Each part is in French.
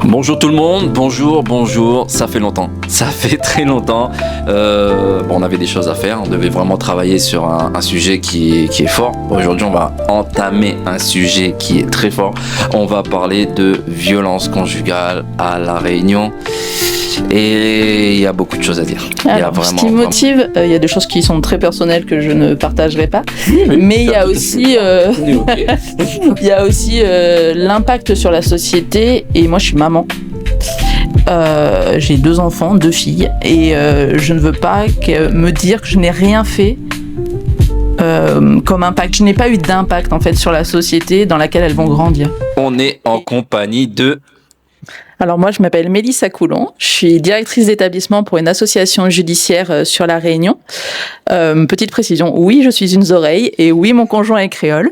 Bonjour tout le monde, bonjour, ça fait longtemps, ça fait très longtemps. On avait des choses à faire, on devait vraiment travailler sur un sujet qui est fort. Aujourd'hui, on va entamer un sujet qui est très fort. On va parler de violence conjugale à La Réunion. Et il y a beaucoup de choses à dire. Alors, ce qui motive, il y a des choses qui sont très personnelles que je ne partagerai pas, mais il y a aussi, il y a aussi l'impact sur la société. Et moi, je suis maman. J'ai 2 enfants, 2 filles, et je ne veux pas me dire que je n'ai rien fait comme impact. Je n'ai pas eu d'impact en fait sur la société dans laquelle elles vont grandir. On est en compagnie de... Alors moi, je m'appelle Mélissa Coulon, je suis directrice d'établissement pour une association judiciaire sur La Réunion. Petite précision, oui, je suis une oreille et oui, mon conjoint est créole.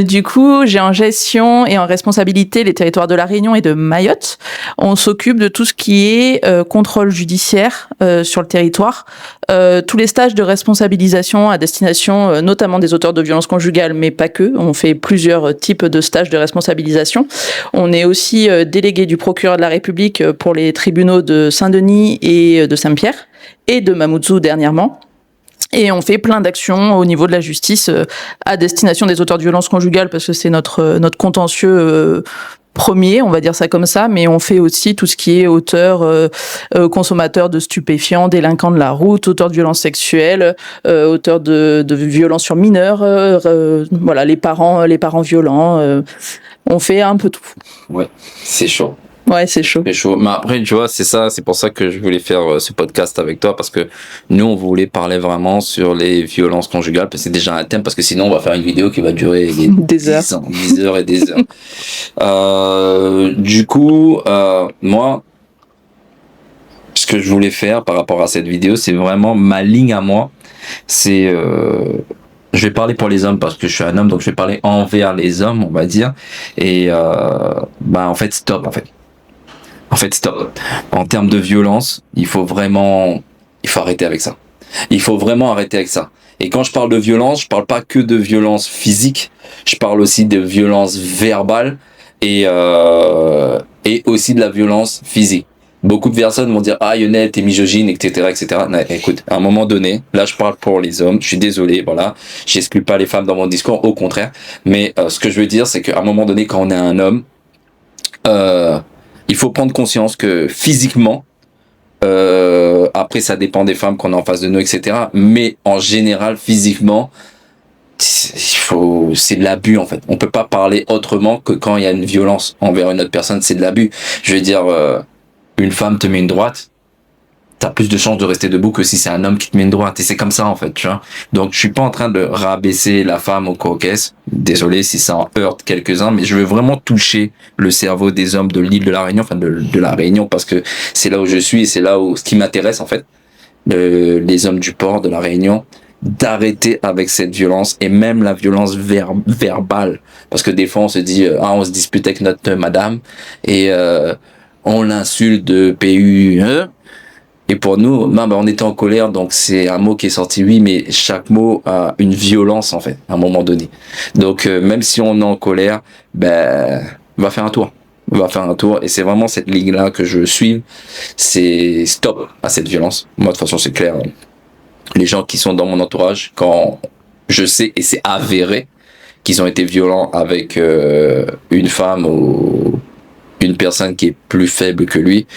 Du coup, j'ai en gestion et en responsabilité les territoires de La Réunion et de Mayotte. On s'occupe de tout ce qui est contrôle judiciaire sur le territoire, tous les stages de responsabilisation à destination notamment des auteurs de violences conjugales, mais pas que. On fait plusieurs types de stages de responsabilisation. On est aussi délégué du procureur de la République pour les tribunaux de Saint-Denis et de Saint-Pierre et de Mamoudzou dernièrement. Et on fait plein d'actions au niveau de la justice à destination des auteurs de violences conjugales parce que c'est notre contentieux premier, on va dire ça comme ça, mais on fait aussi tout ce qui est auteur, consommateur de stupéfiants, délinquants de la route, auteur de violences sexuelles, auteur de violences sur mineurs, voilà, les parents violents, on fait un peu tout. Ouais, c'est chaud. Ouais, c'est chaud. C'est chaud. Mais après, tu vois, c'est pour ça que je voulais faire ce podcast avec toi, parce que nous, on voulait parler vraiment sur les violences conjugales, parce que c'est déjà un thème, parce que sinon, on va faire une vidéo qui va durer des heures. 10 heures et des heures. Du coup, moi, ce que je voulais faire par rapport à cette vidéo, c'est vraiment ma ligne à moi. C'est, je vais parler pour les hommes parce que je suis un homme, donc je vais parler envers les hommes, on va dire. Et, en fait, stop, stop. En termes de violence, il faut arrêter avec ça. Il faut vraiment arrêter avec ça. Et quand je parle de violence, je parle pas que de violence physique, je parle aussi de violence verbale et aussi de la violence physique. Beaucoup de personnes vont dire « Ah, Lionel, t'es misogyne, etc. etc. » Non, écoute, à un moment donné, là je parle pour les hommes, je suis désolé, voilà, j'exclus pas les femmes dans mon discours, au contraire. Mais ce que je veux dire, c'est qu'à un moment donné, quand on est un homme, il faut prendre conscience que physiquement, après ça dépend des femmes qu'on a en face de nous, etc. Mais en général, physiquement, c'est de l'abus en fait. On peut pas parler autrement que quand il y a une violence envers une autre personne, c'est de l'abus. Je veux dire, une femme te met une droite, t'as plus de chances de rester debout que si c'est un homme qui te met une droite. Et c'est comme ça, en fait, tu vois. Donc, je suis pas en train de rabaisser la femme au coquesse. Désolé si ça en heurte quelques-uns, mais je veux vraiment toucher le cerveau des hommes de l'île de La Réunion, enfin, de La Réunion, parce que c'est là où je suis et c'est là où, ce qui m'intéresse, en fait, les hommes du port de La Réunion, d'arrêter avec cette violence et même la violence verbale. Parce que des fois, on se dit, on se dispute avec notre madame et, on l'insulte de PU, et pour nous, on était en colère, donc c'est un mot qui est sorti, oui, mais chaque mot a une violence, en fait, à un moment donné. Donc, même si on est en colère, va faire un tour. Et c'est vraiment cette ligne-là que je suis. C'est stop à cette violence. Moi, de toute façon, c'est clair. Les gens qui sont dans mon entourage, quand je sais, et c'est avéré, qu'ils ont été violents avec une femme ou une personne qui est plus faible que lui,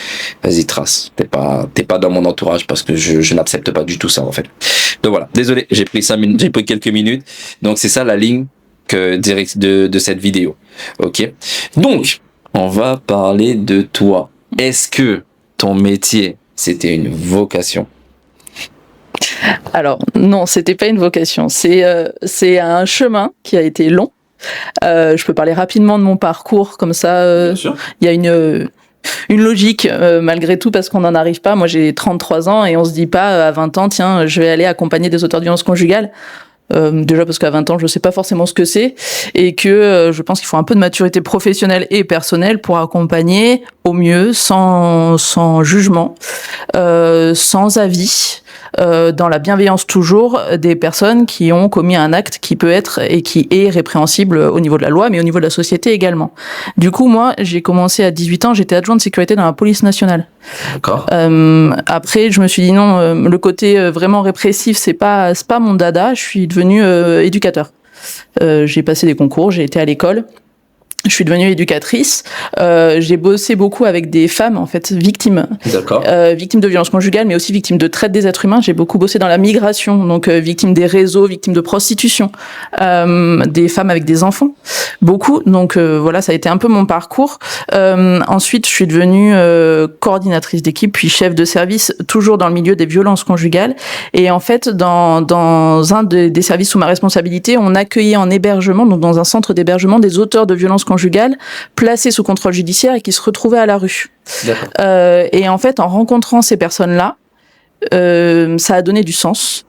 vas-y, trace. T'es pas dans mon entourage parce que je n'accepte pas du tout ça, en fait. Donc voilà. Désolé, j'ai pris quelques minutes. Donc c'est ça la ligne de cette vidéo. Ok. Donc, on va parler de toi. Est-ce que ton métier, c'était une vocation? Alors, non, c'était pas une vocation. C'est un chemin qui a été long. Je peux parler rapidement de mon parcours, comme ça, il y a une logique malgré tout, parce qu'on n'en arrive pas. Moi, j'ai 33 ans et on se dit pas à 20 ans, tiens, je vais aller accompagner des auteurs de violences conjugales. Déjà parce qu'à 20 ans, je sais pas forcément ce que c'est et que je pense qu'il faut un peu de maturité professionnelle et personnelle pour accompagner au mieux, sans jugement, sans avis, dans la bienveillance toujours des personnes qui ont commis un acte qui peut être et qui est répréhensible au niveau de la loi, mais au niveau de la société également. Du coup, moi, j'ai commencé à 18 ans, j'étais adjointe de sécurité dans la police nationale. D'accord. Après, je me suis dit non, le côté vraiment répressif, c'est pas mon dada. Je suis devenue éducateur. J'ai passé des concours, j'ai été à l'école. Je suis devenue éducatrice. J'ai bossé beaucoup avec des femmes, en fait, victimes. D'accord. Victimes de violences conjugales, mais aussi victimes de traite des êtres humains. J'ai beaucoup bossé dans la migration, donc victimes des réseaux, victimes de prostitution, des femmes avec des enfants, beaucoup. Donc voilà, ça a été un peu mon parcours. Ensuite, je suis devenue coordinatrice d'équipe, puis chef de service, toujours dans le milieu des violences conjugales. Et en fait, dans un des services sous ma responsabilité, on accueillait en hébergement, donc dans un centre d'hébergement, des auteurs de violences conjugales placés sous contrôle judiciaire et qui se retrouvaient à la rue. Et en fait, en rencontrant ces personnes-là, ça a donné du sens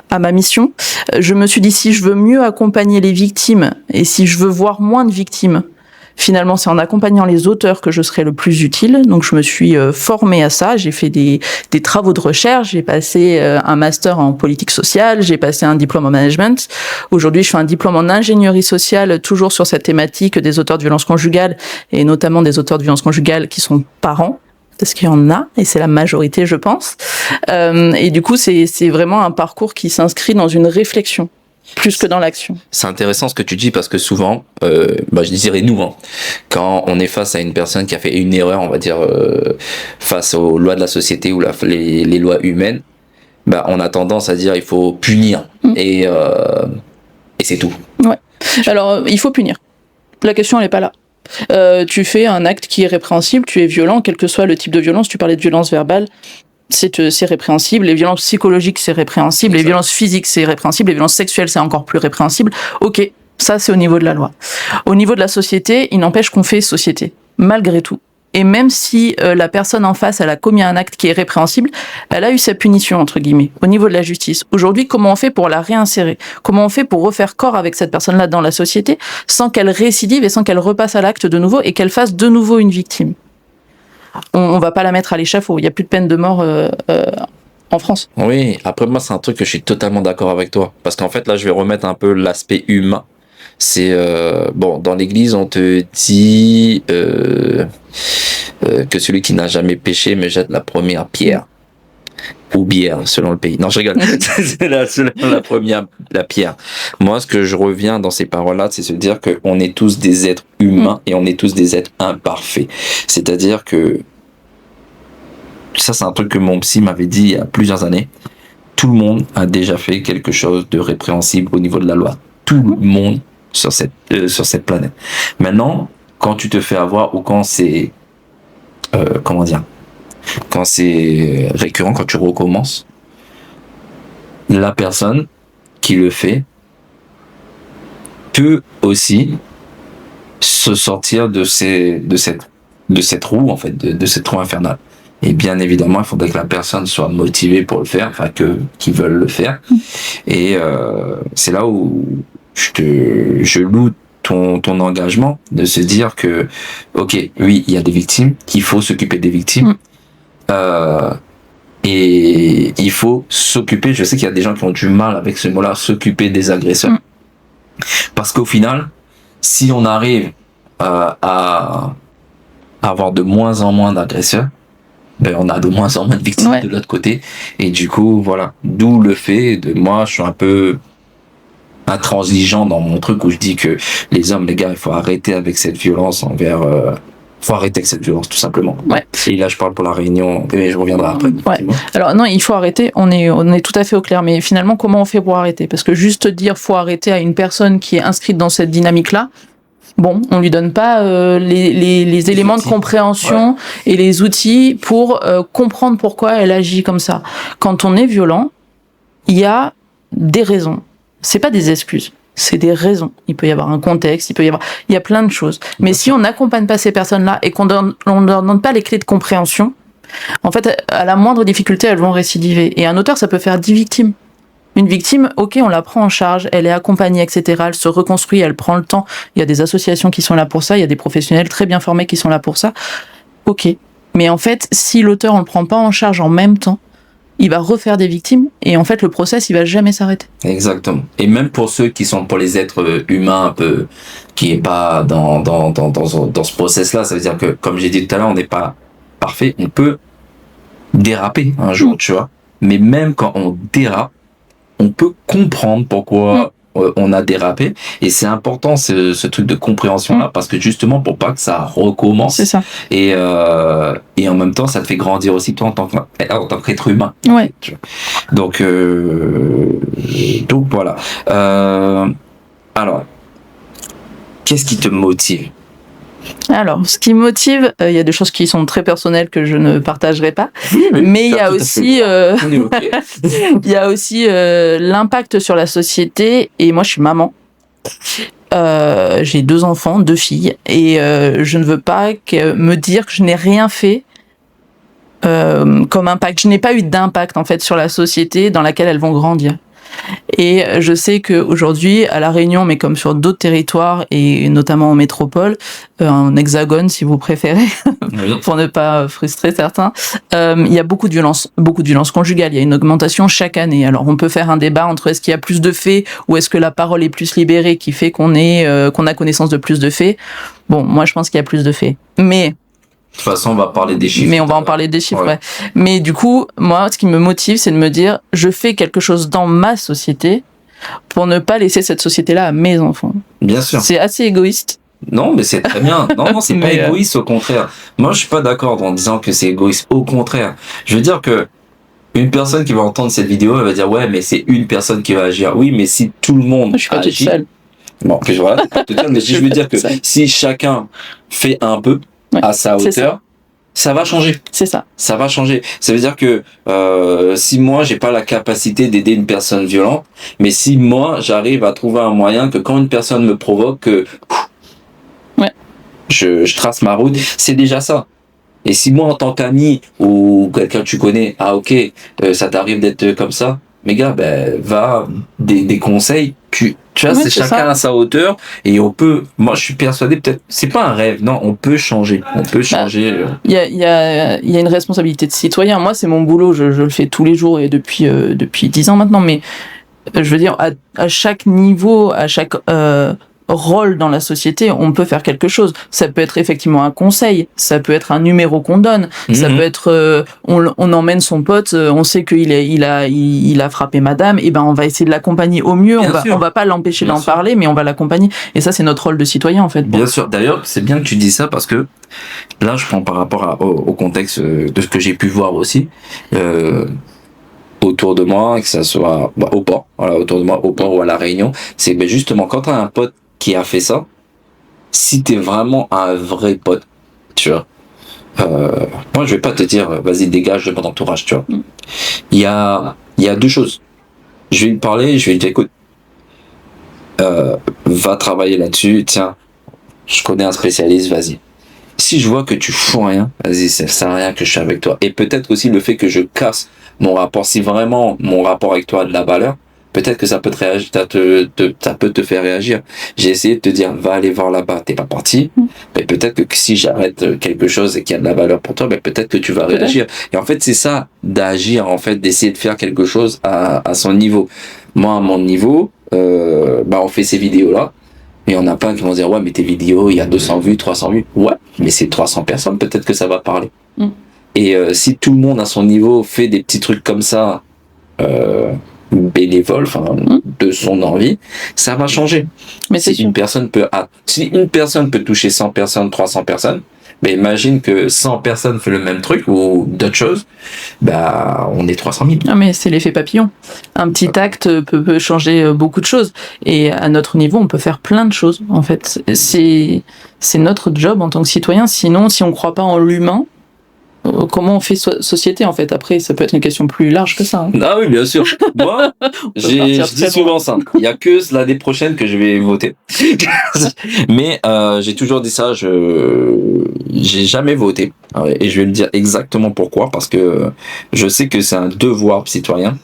à ma mission. Je me suis dit, si je veux mieux accompagner les victimes et si je veux voir moins de victimes, finalement, c'est en accompagnant les auteurs que je serai le plus utile. Donc, je me suis formée à ça. J'ai fait des travaux de recherche. J'ai passé un master en politique sociale. J'ai passé un diplôme en management. Aujourd'hui, je fais un diplôme en ingénierie sociale, toujours sur cette thématique des auteurs de violences conjugales et notamment des auteurs de violences conjugales qui sont parents. Parce qu'il y en a, et c'est la majorité, je pense. Et du coup, c'est vraiment un parcours qui s'inscrit dans une réflexion. Plus que dans l'action. C'est intéressant ce que tu dis parce que souvent, je dirais nous, quand on est face à une personne qui a fait une erreur, on va dire, face aux lois de la société ou les lois humaines, on a tendance à dire il faut punir et c'est tout. Ouais. Alors, il faut punir. La question, elle n'est pas là. Tu fais un acte qui est répréhensible, tu es violent, quel que soit le type de violence, tu parlais de violence verbale, c'est répréhensible, les violences psychologiques c'est répréhensible, les violences physiques c'est répréhensible, les violences sexuelles c'est encore plus répréhensible. Ok, ça c'est au niveau de la loi. Au niveau de la société, il n'empêche qu'on fait société, malgré tout. Et même si la personne en face, elle a commis un acte qui est répréhensible, elle a eu sa punition, entre guillemets, au niveau de la justice. Aujourd'hui, comment on fait pour la réinsérer? Comment on fait pour refaire corps avec cette personne-là dans la société sans qu'elle récidive et sans qu'elle repasse à l'acte de nouveau et qu'elle fasse de nouveau une victime? On va pas la mettre à l'échafaud. Il y a plus de peine de mort en France. Oui, après moi c'est un truc que je suis totalement d'accord avec toi. Parce qu'en fait là je vais remettre un peu l'aspect humain. C'est dans l'église on te dit que celui qui n'a jamais péché me jette la première pierre. Ou bière, selon le pays. Non, je rigole. C'est la pierre. Moi, ce que je reviens dans ces paroles-là, c'est se dire qu'on est tous des êtres humains et on est tous des êtres imparfaits. C'est-à-dire que ça, c'est un truc que mon psy m'avait dit il y a plusieurs années. Tout le monde a déjà fait quelque chose de répréhensible au niveau de la loi. Tout le monde sur cette planète. Maintenant, quand tu te fais avoir ou quand c'est quand c'est récurrent, quand tu recommences, la personne qui le fait peut aussi se sortir de cette roue, en fait, de cette roue infernale. Et bien évidemment, il faudrait que la personne soit motivée pour le faire, enfin qu'ils veulent le faire. Et c'est là où je loue ton engagement de se dire que, ok, oui, il y a des victimes, qu'il faut s'occuper des victimes. Et il faut s'occuper, je sais qu'il y a des gens qui ont du mal avec ce mot-là, s'occuper des agresseurs. Parce qu'au final, si on arrive à avoir de moins en moins d'agresseurs, on a de moins en moins de victimes de l'autre côté. Et du coup, voilà. D'où le fait de moi, je suis un peu intransigeant dans mon truc où je dis que les hommes, les gars, il faut arrêter avec cette violence faut arrêter avec cette violence, tout simplement. Ouais. Et là, je parle pour la Réunion, mais je reviendrai après. Ouais. Alors non, il faut arrêter, on est tout à fait au clair, mais finalement, comment on fait pour arrêter? Parce que juste dire faut arrêter à une personne qui est inscrite dans cette dynamique-là, on lui donne pas les éléments de compréhension et les outils pour comprendre pourquoi elle agit comme ça. Quand on est violent, il y a des raisons. C'est pas des excuses. C'est des raisons. Il peut y avoir un contexte, il y a plein de choses. Mais si on n'accompagne pas ces personnes-là et qu'on leur donne pas les clés de compréhension, en fait, à la moindre difficulté, elles vont récidiver. Et un auteur, ça peut faire 10 victimes. Une victime, ok, on la prend en charge, elle est accompagnée, etc. Elle se reconstruit, elle prend le temps. Il y a des associations qui sont là pour ça, il y a des professionnels très bien formés qui sont là pour ça. Ok. Mais en fait, si l'auteur, on le prend pas en charge en même temps, il va refaire des victimes et en fait le process il va jamais s'arrêter. Exactement. Et même pour ceux qui sont pour les êtres humains un peu qui est pas dans ce process là, ça veut dire que comme j'ai dit tout à l'heure, on n'est pas parfait, on peut déraper un jour, tu vois. Mais même quand on dérape, on peut comprendre pourquoi on a dérapé, et c'est important ce truc de compréhension là, parce que justement pour pas que ça recommence. C'est ça. Et en même temps ça te fait grandir aussi toi en tant qu'être humain. Ouais. Donc voilà. Alors qu'est-ce qui te motive? Alors, ce qui motive, il y a des choses qui sont très personnelles que je ne partagerai pas, mais il y a aussi, il y a aussi l'impact sur la société. Et moi, je suis maman. J'ai 2 enfants, 2 filles, et je ne veux pas me dire que je n'ai rien fait comme impact. Je n'ai pas eu d'impact en fait sur la société dans laquelle elles vont grandir. Et je sais qu'aujourd'hui, à La Réunion, mais comme sur d'autres territoires, et notamment en métropole, en hexagone si vous préférez, pour ne pas frustrer certains, il y a beaucoup de violences conjugales. Il y a une augmentation chaque année. Alors on peut faire un débat entre est-ce qu'il y a plus de faits ou est-ce que la parole est plus libérée qui fait qu'on a connaissance de plus de faits. Bon, moi je pense qu'il y a plus de faits. Mais de toute façon, on va parler des chiffres. Mais on va en parler des chiffres, ouais. Mais du coup, moi, ce qui me motive, c'est de me dire, je fais quelque chose dans ma société pour ne pas laisser cette société-là à mes enfants. Bien sûr. C'est assez égoïste. Non, mais c'est très bien. Non, c'est pas égoïste, au contraire. Moi, je suis pas d'accord en disant que c'est égoïste. Au contraire. Je veux dire que une personne qui va entendre cette vidéo, elle va dire, ouais, mais c'est une personne qui va agir. Oui, mais si tout le monde je suis pas agit. Toute seule. Bon, que voilà, pas te dire, mais je veux dire que si chacun fait un peu, à sa hauteur, ça va changer. C'est ça. Ça va changer. Ça veut dire que si moi j'ai pas la capacité d'aider une personne violente, mais si moi j'arrive à trouver un moyen que quand une personne me provoque, je trace ma route, c'est déjà ça. Et si moi en tant qu'ami ou quelqu'un que tu connais, ça t'arrive d'être comme ça, mais gars, va des conseils. Tu vois, c'est chacun à sa hauteur, et on peut. Moi, je suis persuadé, peut-être, c'est pas un rêve, non, on peut changer. On peut changer. Il y a une responsabilité de citoyen. Moi, c'est mon boulot, je le fais tous les jours et depuis 10 ans maintenant. Mais je veux dire, à chaque niveau, à chaque rôle dans la société, on peut faire quelque chose. Ça peut être effectivement un conseil, ça peut être un numéro qu'on donne, ça peut être on emmène son pote, on sait qu'il a frappé madame, et ben on va essayer de l'accompagner au mieux, on va pas l'empêcher d'en parler, mais on va l'accompagner, et ça c'est notre rôle de citoyen en fait. Bien sûr. D'ailleurs, c'est bien que tu dis ça, parce que là je prends par rapport au contexte de ce que j'ai pu voir aussi autour de moi, que ça soit au port, voilà, autour de moi, au port ou à La Réunion, c'est justement quand t'as un pote qui a fait ça, si t'es vraiment un vrai pote, tu vois, moi je vais pas te dire vas-y dégage de mon entourage, tu vois. Il y a 2 choses. Je vais lui parler, je vais lui dire écoute, va travailler là-dessus, tiens, je connais un spécialiste, vas-y. Si je vois que tu fous rien, vas-y, ça sert à rien que je suis avec toi. Et peut-être aussi le fait que je casse mon rapport, si vraiment mon rapport avec toi a de la valeur, peut-être que ça peut ça peut te faire réagir. J'ai essayé de te dire, va aller voir là-bas, t'es pas parti. Mais peut-être que si j'arrête quelque chose et qu'il y a de la valeur pour toi, peut-être que tu vas réagir. Et en fait, c'est ça, d'agir, en fait, d'essayer de faire quelque chose à son niveau. Moi, à mon niveau, on fait ces vidéos-là. Et on a plein qui vont dire, ouais, mais tes vidéos, il y a 200 vues, 300 vues. Ouais, mais c'est 300 personnes, peut-être que ça va parler. Et si tout le monde à son niveau fait des petits trucs comme ça, bénévole, de son envie, ça va changer. Mais si une personne peut toucher 100 personnes, 300 personnes, imagine que 100 personnes font le même truc ou d'autres choses, on est 300 000. Ah, mais c'est l'effet papillon. Un petit acte peut changer beaucoup de choses. Et à notre niveau, on peut faire plein de choses, en fait. C'est notre job en tant que citoyen. Sinon, si on croit pas en l'humain, comment on fait société en fait? Après, ça peut être une question plus large que ça. Ah oui, bien sûr. Moi, je dis souvent ça. Il y a que l'année prochaine que je vais voter. Mais j'ai toujours dit ça. J'ai jamais voté. Et je vais le dire exactement pourquoi. Parce que je sais que c'est un devoir citoyen.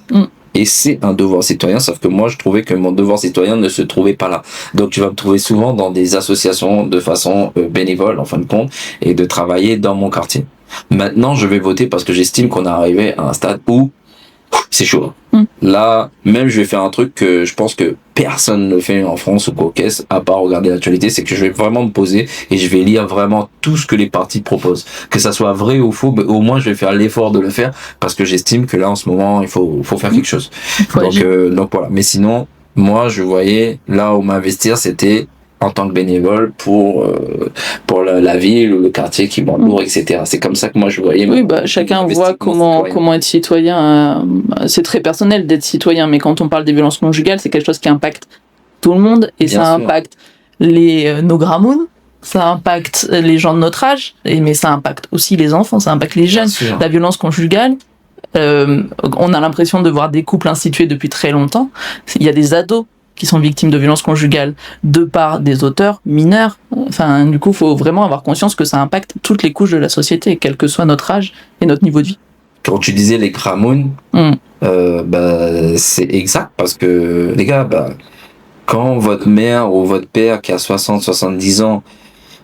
Et c'est un devoir citoyen, sauf que moi je trouvais que mon devoir citoyen ne se trouvait pas là. Donc tu vas me trouver souvent dans des associations de façon bénévole en fin de compte, et de travailler dans mon quartier. Maintenant je vais voter parce que j'estime qu'on est arrivé à un stade où c'est chaud. Là, même je vais faire un truc que je pense que personne ne fait en France ou qu'au caisse, à part regarder l'actualité, c'est que je vais vraiment me poser et je vais lire vraiment tout ce que les partis proposent. Que ça soit vrai ou faux, au moins je vais faire l'effort de le faire parce que j'estime que là, en ce moment, il faut faire quelque chose. Donc voilà. Mais sinon, moi, je voyais là où m'investir, c'était en tant que bénévole pour la ville ou le quartier qui m'entoure, etc. C'est comme ça que moi je voyais. Oui, chacun voit comment être citoyen. C'est très personnel d'être citoyen, mais quand on parle des violences conjugales, c'est quelque chose qui impacte tout le monde et bien ça sûr. Impacte nos gramounes, ça impacte les gens de notre âge, mais ça impacte aussi les enfants, ça impacte les jeunes. La violence conjugale, on a l'impression de voir des couples institués depuis très longtemps. Il y a des ados qui sont victimes de violences conjugales de part des auteurs mineurs. Enfin, du coup, il faut vraiment avoir conscience que ça impacte toutes les couches de la société, quel que soit notre âge et notre niveau de vie. Quand tu disais les cramounes, c'est exact, parce que, les gars, quand votre mère ou votre père qui a 60-70 ans,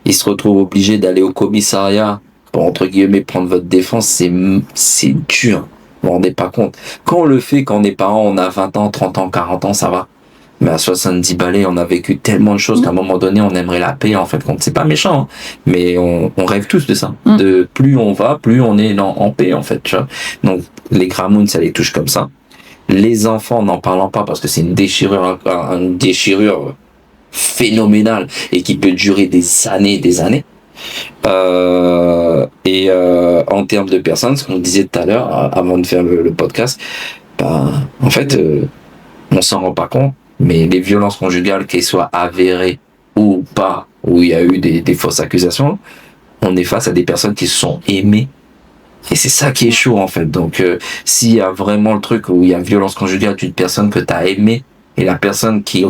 il se retrouve obligé d'aller au commissariat pour, entre guillemets, prendre votre défense, c'est dur. Vous vous rendez pas compte. Quand on le fait, quand on est parents, on a 20 ans, 30 ans, 40 ans, ça va. Mais à 70 balais, on a vécu tellement de choses qu'à un moment donné, on aimerait la paix, en fait. C'est pas méchant, hein, mais on rêve tous de ça. De plus on va, plus on est en paix, en fait. Tu vois. Donc, les cramounes, ça les touche comme ça. Les enfants, n'en parlant pas, parce que c'est une déchirure phénoménale et qui peut durer des années et des années. En termes de personnes, ce qu'on disait tout à l'heure, avant de faire le podcast, en fait, on s'en rend pas compte, mais les violences conjugales, qu'elles soient avérées ou pas, où il y a eu des fausses accusations, on est face à des personnes qui se sont aimées. Et c'est ça qui est chaud, en fait. Donc, s'il y a vraiment le truc où il y a violence conjugale d'une personne que tu as aimée, et la personne qui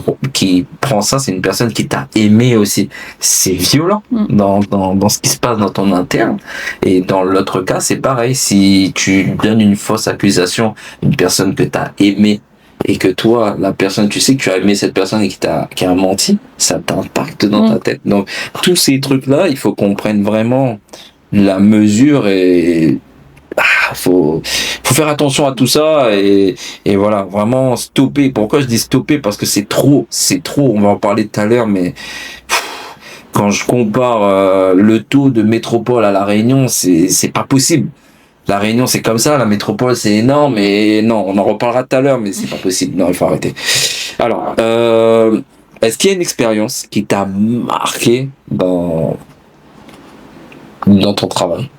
prend ça, c'est une personne qui t'a aimé aussi. C'est violent dans ce qui se passe dans ton interne. Et dans l'autre cas, c'est pareil. Si tu donnes une fausse accusation à une personne que t'as aimée, et que toi, la personne, tu sais que tu as aimé cette personne et qui a menti, ça t'impacte dans ta tête. Donc, tous ces trucs-là, il faut qu'on prenne vraiment la mesure et faut faire attention à tout ça et voilà, vraiment stopper. Pourquoi je dis stopper? Parce que c'est trop, on va en parler tout à l'heure, mais quand je compare le taux de métropole à La Réunion, c'est pas possible. La Réunion, c'est comme ça, la métropole, c'est énorme, et non, on en reparlera tout à l'heure, mais c'est pas possible. Non, il faut arrêter. Alors, est-ce qu'il y a une expérience qui t'a marqué dans ton travail?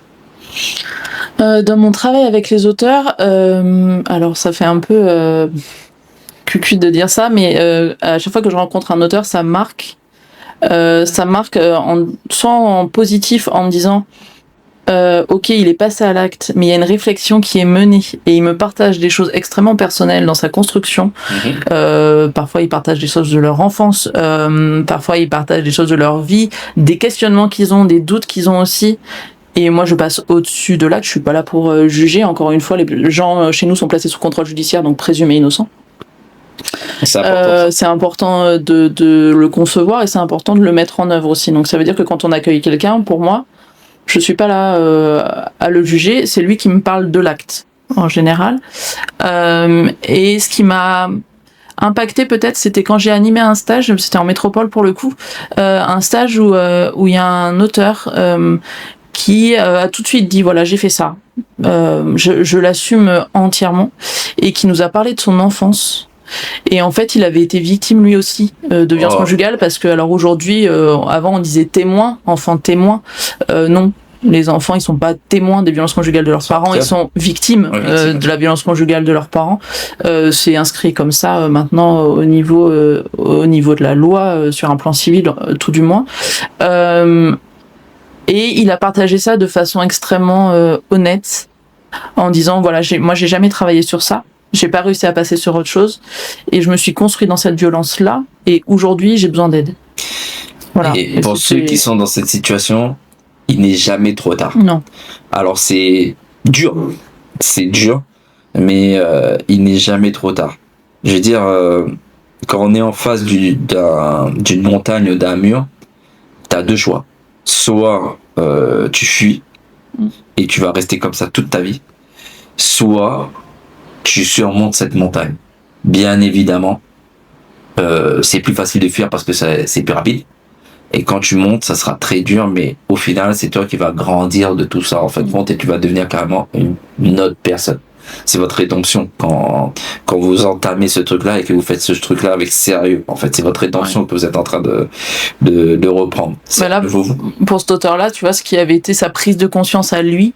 Dans mon travail avec les auteurs, alors ça fait un peu cucu de dire ça, mais à chaque fois que je rencontre un auteur, ça marque soit en positif en me disant ok, il est passé à l'acte, mais il y a une réflexion qui est menée et il me partage des choses extrêmement personnelles dans sa construction. Parfois, ils partagent des choses de leur enfance, parfois, ils partagent des choses de leur vie, des questionnements qu'ils ont, des doutes qu'ils ont aussi. Et moi, je passe au-dessus de l'acte. Je suis pas là pour juger. Encore une fois, les gens chez nous sont placés sous contrôle judiciaire, donc présumés innocents. C'est important de le concevoir et c'est important de le mettre en œuvre aussi. Donc ça veut dire que quand on accueille quelqu'un, pour moi, je suis pas là à le juger. C'est lui qui me parle de l'acte en général. Et ce qui m'a impacté peut-être, c'était quand j'ai animé un stage. C'était en métropole pour le coup, un stage où il y a un auteur qui a tout de suite dit voilà, j'ai fait ça, je l'assume entièrement, et qui nous a parlé de son enfance. Et en fait, il avait été victime lui aussi de violences conjugales, parce que alors aujourd'hui, avant on disait témoin, enfant témoin, non. Les enfants, ils sont pas témoins des violences conjugales de leurs parents, ils sont victimes de la violence conjugale de leurs parents. C'est inscrit comme ça maintenant au niveau de la loi, sur un plan civil, tout du moins. Et il a partagé ça de façon extrêmement honnête, en disant voilà, moi j'ai jamais travaillé sur ça, j'ai pas réussi à passer sur autre chose, et je me suis construit dans cette violence-là, et aujourd'hui j'ai besoin d'aide. Voilà. Et pour ceux qui sont dans cette situation, il n'est jamais trop tard. Non. Alors c'est dur, mais il n'est jamais trop tard. Je veux dire, quand on est en face d'une montagne, d'un mur, t'as deux choix. Soit tu fuis et tu vas rester comme ça toute ta vie, soit tu surmontes cette montagne. Bien évidemment, c'est plus facile de fuir parce que c'est plus rapide. Et quand tu montes, ça sera très dur, mais au final, c'est toi qui vas grandir de tout ça, en fait, et tu vas devenir carrément une autre personne. C'est votre rédemption quand vous entamez ce truc-là et que vous faites ce truc-là avec sérieux. En fait, c'est votre rédemption que vous êtes en train de reprendre. Là, pour cet auteur-là, tu vois, ce qui avait été sa prise de conscience à lui,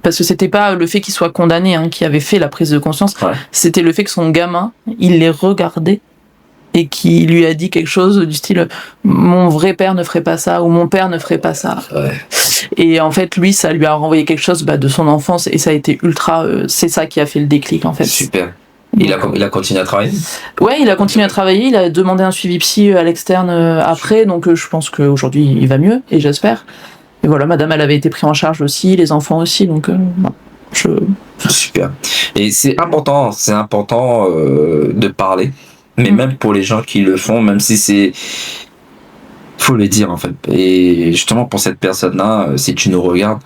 parce que c'était pas le fait qu'il soit condamné qui avait fait la prise de conscience, c'était le fait que son gamin, il les regardait et qui lui a dit quelque chose du style mon vrai père ne ferait pas ça ou mon père ne ferait pas ça. Et en fait lui ça lui a renvoyé quelque chose de son enfance et ça a été ultra c'est ça qui a fait le déclic en fait. Super. Il a continué à travailler? Ouais, il a continué à travailler, il a demandé un suivi psy à l'externe après, donc je pense qu'aujourd'hui il va mieux et j'espère. Et voilà, madame elle avait été prise en charge aussi, les enfants aussi, donc Super. Et c'est important de parler. Mais même pour les gens qui le font, même si faut le dire en fait. Et justement pour cette personne-là, si tu nous regardes,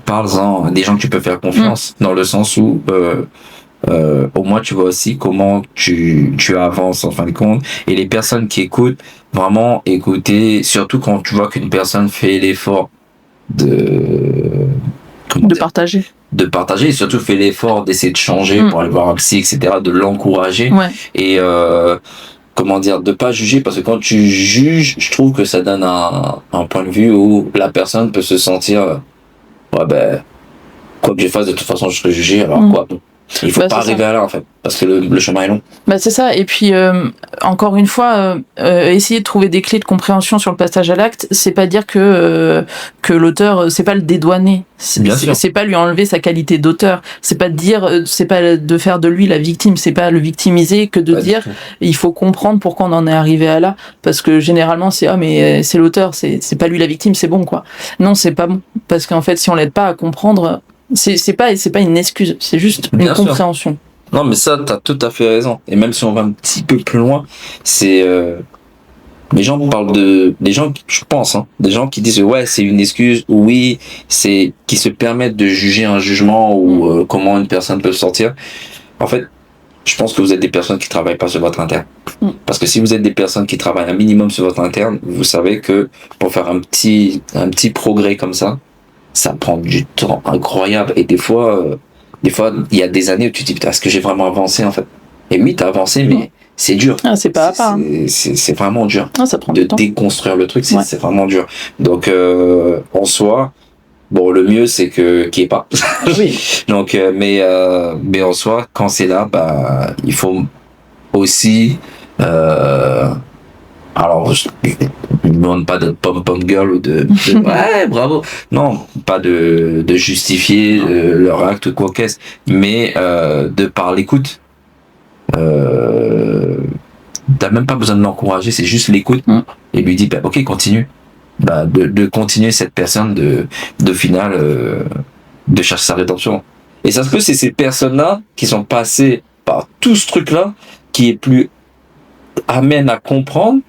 parle-en à des gens que tu peux faire confiance, dans le sens où au moins tu vois aussi comment tu avances en fin de compte. Et les personnes qui écoutent, vraiment écouter, surtout quand tu vois qu'une personne fait l'effort de partager et surtout fait l'effort d'essayer de changer pour aller voir un psy, etc., de l'encourager et de pas juger, parce que quand tu juges, je trouve que ça donne un point de vue où la personne peut se sentir quoi que je fasse, de toute façon je serai jugé, alors quoi. Il faut pas arriver à là en fait, parce que le chemin est long. C'est ça, et puis encore une fois, essayer de trouver des clés de compréhension sur le passage à l'acte, c'est pas dire que l'auteur, c'est pas le dédouaner, c'est pas lui enlever sa qualité d'auteur, c'est pas de faire de lui la victime, c'est pas le victimiser que de dire il faut comprendre pourquoi on en est arrivé à là, parce que généralement c'est mais c'est l'auteur, c'est pas lui la victime, c'est bon quoi. Non, c'est pas bon, parce qu'en fait si on l'aide pas à comprendre, c'est pas une excuse, c'est juste une compréhension. Non, mais ça, t'as tout à fait raison. Et même si on va un petit peu plus loin, c'est les gens parlent des gens, je pense, des gens qui disent c'est une excuse, oui, c'est qui se permettent de juger un jugement ou comment une personne peut sortir. En fait, je pense que vous êtes des personnes qui travaillent pas sur votre interne. Parce que si vous êtes des personnes qui travaillent un minimum sur votre interne, vous savez que pour faire un petit progrès comme ça prend du temps incroyable. Et des fois, il y a des années où tu te dis, putain, est-ce que j'ai vraiment avancé, en fait? Et oui, t'as avancé, mais c'est dur. C'est pas à part. C'est vraiment dur. Ça prend de du temps. Déconstruire le truc, c'est vraiment dur. Donc, en soi, le mieux, c'est qu'il n'y ait pas. Oui. Donc, mais en soi, quand c'est là, il faut aussi, alors, je ne demande pas de pom-pom girl ou de ouais, bravo. Non, pas de justifier leur acte ou quoi qu'est-ce, mais de par l'écoute. T'as même pas besoin de l'encourager, c'est juste l'écoute. Et lui dit, ok, continue. De continuer cette personne de final, de chercher sa rédemption. Et ça se peut, c'est ces personnes-là qui sont passées par tout ce truc-là, qui est plus amène à comprendre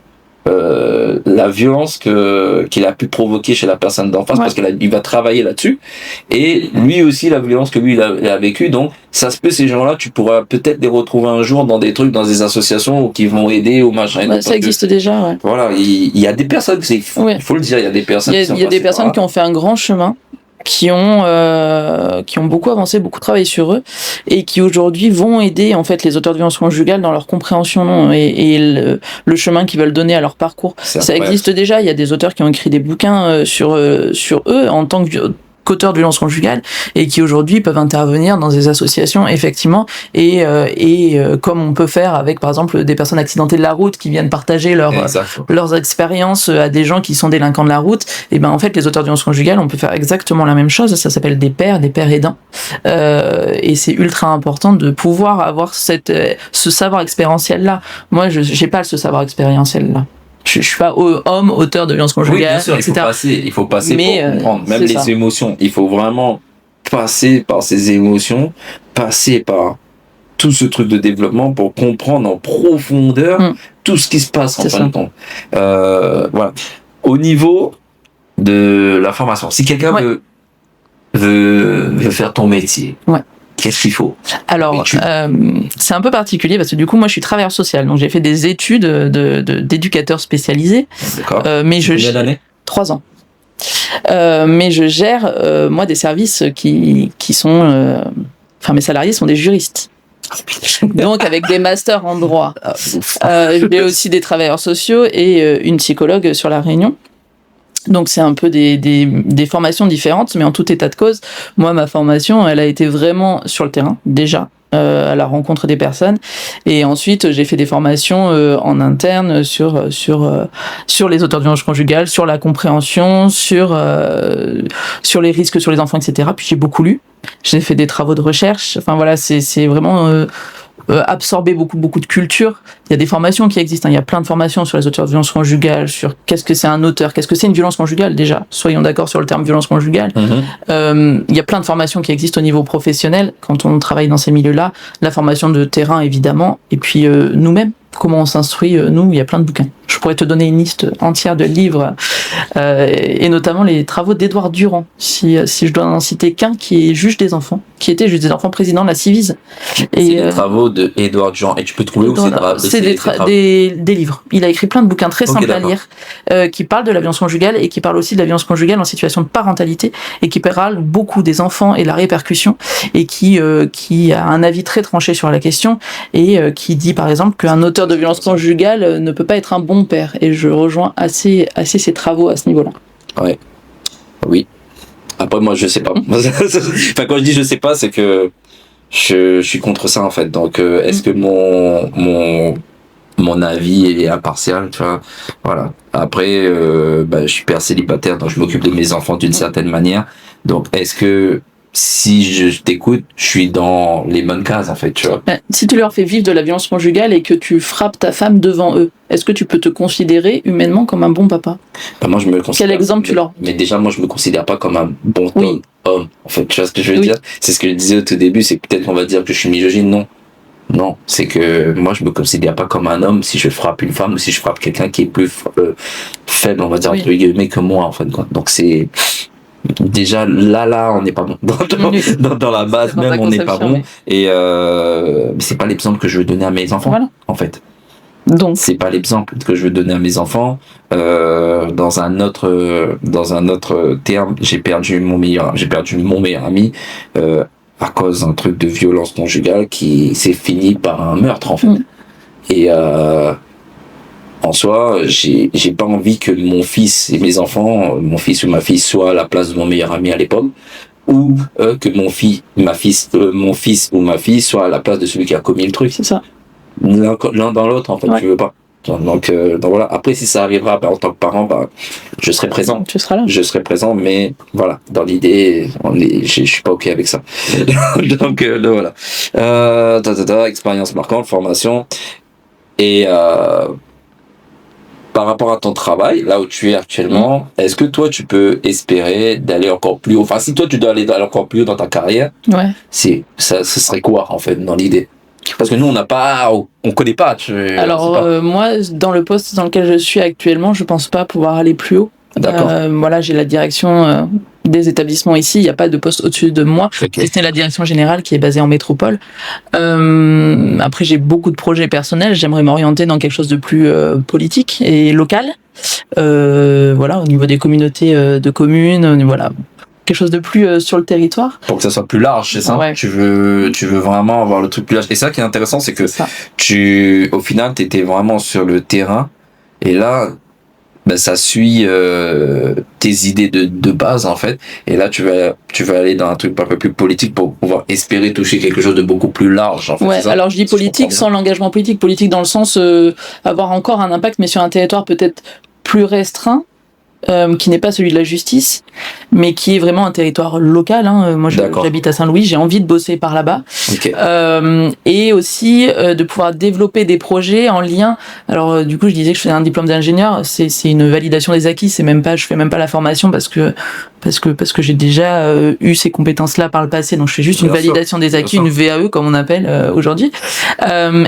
la violence qu'il a pu provoquer chez la personne d'en face, parce qu'il va travailler là-dessus, et lui aussi la violence que lui il a vécu. Donc ça se peut, ces gens-là, tu pourras peut-être les retrouver un jour dans des trucs, dans des associations qui vont aider ou machin. Ça existe déjà. Voilà, il y a des personnes, il faut le dire, il y a des personnes. Il y a des personnes qui ont fait un grand chemin, qui ont beaucoup avancé, beaucoup travaillé sur eux, et qui aujourd'hui vont aider en fait les auteurs de violences conjugales dans leur compréhension et le chemin qu'ils veulent donner à leur parcours. Ça existe déjà. Il y a des auteurs qui ont écrit des bouquins sur eux en tant qu'auteurs de violences conjugales, et qui aujourd'hui peuvent intervenir dans des associations effectivement, et comme on peut faire avec par exemple des personnes accidentées de la route qui viennent partager leurs expériences à des gens qui sont délinquants de la route. Et en fait les auteurs de violences conjugales, on peut faire exactement la même chose. Ça s'appelle des pères aidants, et c'est ultra important de pouvoir avoir ce savoir expérientiel là. Moi j'ai pas ce savoir expérientiel là. Je suis pas homme, auteur de violences conjugales, oui, bien sûr, etc. Il faut passer pour comprendre. Même les émotions. Il faut vraiment passer par ces émotions, passer par tout ce truc de développement pour comprendre en profondeur tout ce qui se passe en fin de compte. Voilà. Au niveau de la formation, si quelqu'un veut faire ton métier, Qu'est-ce qu'il faut? Alors, c'est un peu particulier parce que du coup, moi, je suis travailleur social, donc j'ai fait des études d'éducateur spécialisé. D'accord. Mais Combien d'années? 3 ans. Mais je gère, moi, des services qui sont... Enfin, mes salariés sont des juristes. Donc, avec des masters en droit. J'ai aussi des travailleurs sociaux et une psychologue sur La Réunion. Donc, c'est un peu des formations différentes, mais en tout état de cause, moi, ma formation, elle a été vraiment sur le terrain, déjà, à la rencontre des personnes. Et ensuite, j'ai fait des formations en interne sur les auteurs de violences conjugales, sur la compréhension, sur les risques sur les enfants, etc. Puis j'ai beaucoup lu. J'ai fait des travaux de recherche. Enfin voilà, c'est vraiment absorber beaucoup de culture. Il y a des formations qui existent. Il y a plein de formations sur les auteurs de violences conjugales, sur qu'est-ce que c'est un auteur, qu'est-ce que c'est une violence conjugale déjà. Soyons d'accord sur le terme violence conjugale. Il y a plein de formations qui existent au niveau professionnel quand on travaille dans ces milieux-là. La formation de terrain évidemment, et puis nous-mêmes. Comment on s'instruit, nous, il y a plein de bouquins. Je pourrais te donner une liste entière de livres, et notamment les travaux d'Édouard Durand, si je dois en citer qu'un, qui est juge des enfants, qui était juge des enfants, président de la Civise. C'est des travaux d'Édouard Durand, et tu peux trouver où c'est des livres. Il a écrit plein de bouquins très simples à lire, qui parlent de la violence conjugale, et qui parlent aussi de la violence conjugale en situation de parentalité, et qui parlent beaucoup des enfants et de la répercussion, et qui a un avis très tranché sur la question, et qui dit par exemple qu'un auteur de violence conjugale ne peut pas être un bon père, et je rejoins assez ses travaux à ce niveau-là. Ouais. Oui. Après moi je sais pas. Enfin quand je dis je sais pas, c'est que je suis contre ça en fait. Donc est-ce que mon avis est impartial, tu vois? Voilà. Après je suis père célibataire, donc je m'occupe de mes enfants d'une certaine manière. Donc est-ce que si je t'écoute, je suis dans les bonnes cases en fait, tu vois. Si tu leur fais vivre de la violence conjugale et que tu frappes ta femme devant eux, est-ce que tu peux te considérer humainement comme un bon papa? Moi je me considère. Quel exemple tu leur? Mais déjà moi je me considère pas comme un bon homme. En fait, tu vois ce que je veux dire? C'est ce que je disais au tout début, c'est que peut-être qu'on va dire que je suis misogyne, non, c'est que moi je me considère pas comme un homme si je frappe une femme ou si je frappe quelqu'un qui est plus faible, on va dire entre guillemets, que moi en fait. Donc c'est déjà là on n'est pas bon dans la base même, on n'est pas bon, et c'est pas l'exemple que je veux donner à mes enfants, voilà. En fait, donc c'est pas l'exemple que je veux donner à mes enfants. Dans un autre terme, j'ai perdu mon meilleur ami à cause d'un truc de violence conjugale qui s'est fini par un meurtre en fait. Et en soi, j'ai pas envie que mon fils et mes enfants, mon fils ou ma fille, soient à la place de mon meilleur ami à l'époque, ou que mon fils ou ma fille soit à la place de celui qui a commis le truc. C'est ça. L'un dans l'autre, en fait, tu veux pas. Donc voilà. Après, si ça arrivera, en tant que parent, je serai présent. Tu seras là. Je serai présent, mais voilà, dans l'idée, je suis pas ok avec ça. donc voilà. Expérience marquante, formation, et par rapport à ton travail, là où tu es actuellement, est-ce que toi, tu peux espérer d'aller encore plus haut? Enfin, si toi, tu dois aller encore plus haut dans ta carrière, ce serait quoi, en fait, dans l'idée? Parce que nous, on connaît pas. Alors, moi, dans le poste dans lequel je suis actuellement, je pense pas pouvoir aller plus haut. D'accord. Voilà, j'ai la direction des établissements ici, il n'y a pas de poste au-dessus de moi. Okay. C'est la direction générale qui est basée en métropole. Après, j'ai beaucoup de projets personnels. J'aimerais m'orienter dans quelque chose de plus politique et local. Voilà, au niveau des communautés de communes, voilà. Quelque chose de plus sur le territoire. Pour que ça soit plus large, c'est ça? Ouais. Tu veux vraiment avoir le truc plus large. Et ça qui est intéressant, c'est que au final, t'étais vraiment sur le terrain. Et là, ça suit tes idées de base, en fait. Et là, tu vas aller dans un truc un peu plus politique pour pouvoir espérer toucher quelque chose de beaucoup plus large, en fait. Ouais, alors je dis politique sans l'engagement politique. Politique dans le sens avoir encore un impact, mais sur un territoire peut-être plus restreint. Qui n'est pas celui de la justice, mais qui est vraiment un territoire local. Moi, j'habite à Saint-Louis, j'ai envie de bosser par là-bas. Okay. Et aussi de pouvoir développer des projets en lien. Alors, du coup, je disais que je faisais un diplôme d'ingénieur. C'est une validation des acquis. Je fais même pas la formation parce que j'ai déjà eu ces compétences-là par le passé. Donc, je fais juste une validation des acquis, une VAE comme on appelle aujourd'hui.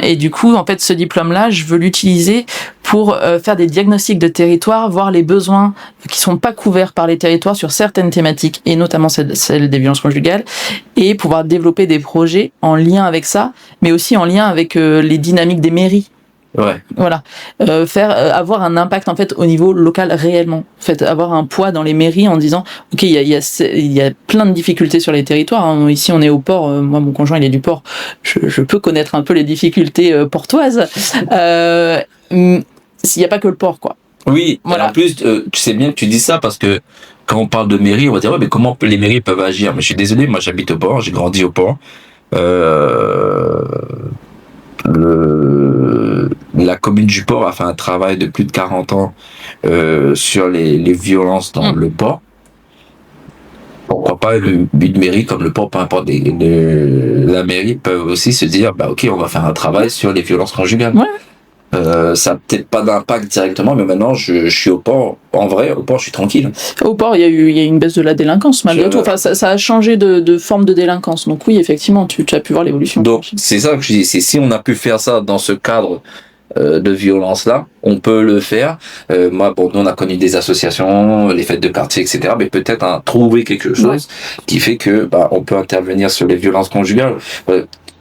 Et du coup, en fait, ce diplôme-là, je veux l'utiliser pour faire des diagnostics de territoire, voir les besoins qui sont pas couverts par les territoires sur certaines thématiques, et notamment celle des violences conjugales, et pouvoir développer des projets en lien avec ça, mais aussi en lien avec les dynamiques des mairies. Ouais. Voilà, avoir un impact en fait au niveau local réellement, en fait avoir un poids dans les mairies en disant ok, il y a plein de difficultés sur les territoires, hein. Ici on est au port, moi mon conjoint il est du port, je peux connaître un peu les difficultés portoises. S'il n'y a pas que le port, quoi. Oui, voilà. En plus, tu sais bien que tu dis ça parce que quand on parle de mairie, on va dire ouais, mais comment les mairies peuvent agir? Mais je suis désolé, moi j'habite au port, j'ai grandi au port. La commune du port a fait un travail de plus de 40 ans sur les violences dans le port. Pourquoi pas une mairie comme le port, peu importe, la mairie peut aussi se dire bah ok, on va faire un travail sur les violences conjugales. Ouais. Ça n'a peut-être pas d'impact directement, mais maintenant je suis au port. En vrai, au port, je suis tranquille. Au port, il y a une baisse de la délinquance malgré tout. Enfin, ça a changé de forme de délinquance. Donc oui, effectivement, tu as pu voir l'évolution. Donc c'est ça que je dis. C'est si on a pu faire ça dans ce cadre de violence-là, on peut le faire. Moi, bon, nous on a connu des associations, les fêtes de quartier, etc. Mais peut-être trouver quelque chose qui fait que on peut intervenir sur les violences conjugales.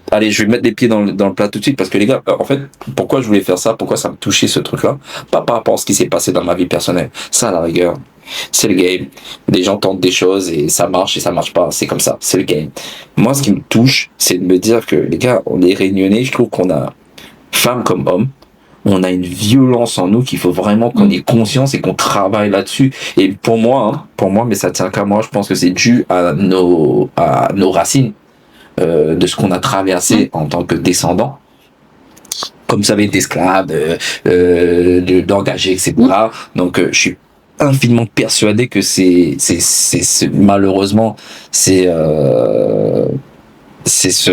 Allez, je vais mettre les pieds dans le plat tout de suite parce que les gars, en fait, pourquoi je voulais faire ça, pourquoi ça me touchait ce truc-là, pas par rapport à ce qui s'est passé dans ma vie personnelle. Ça, à la rigueur, c'est le game. Les gens tentent des choses et ça marche pas. C'est comme ça, c'est le game. Moi, ce qui me touche, c'est de me dire que les gars, on est réunionnais. Je trouve qu'on a, femmes comme hommes, on a une violence en nous qu'il faut vraiment qu'on ait conscience et qu'on travaille là-dessus. Et pour moi, mais ça tient qu'à moi, je pense que c'est dû à nos racines. De ce qu'on a traversé en tant que descendants, comme ça avait été esclave, d'engagé, etc. Donc, je suis infiniment persuadé que c'est malheureusement, c'est ce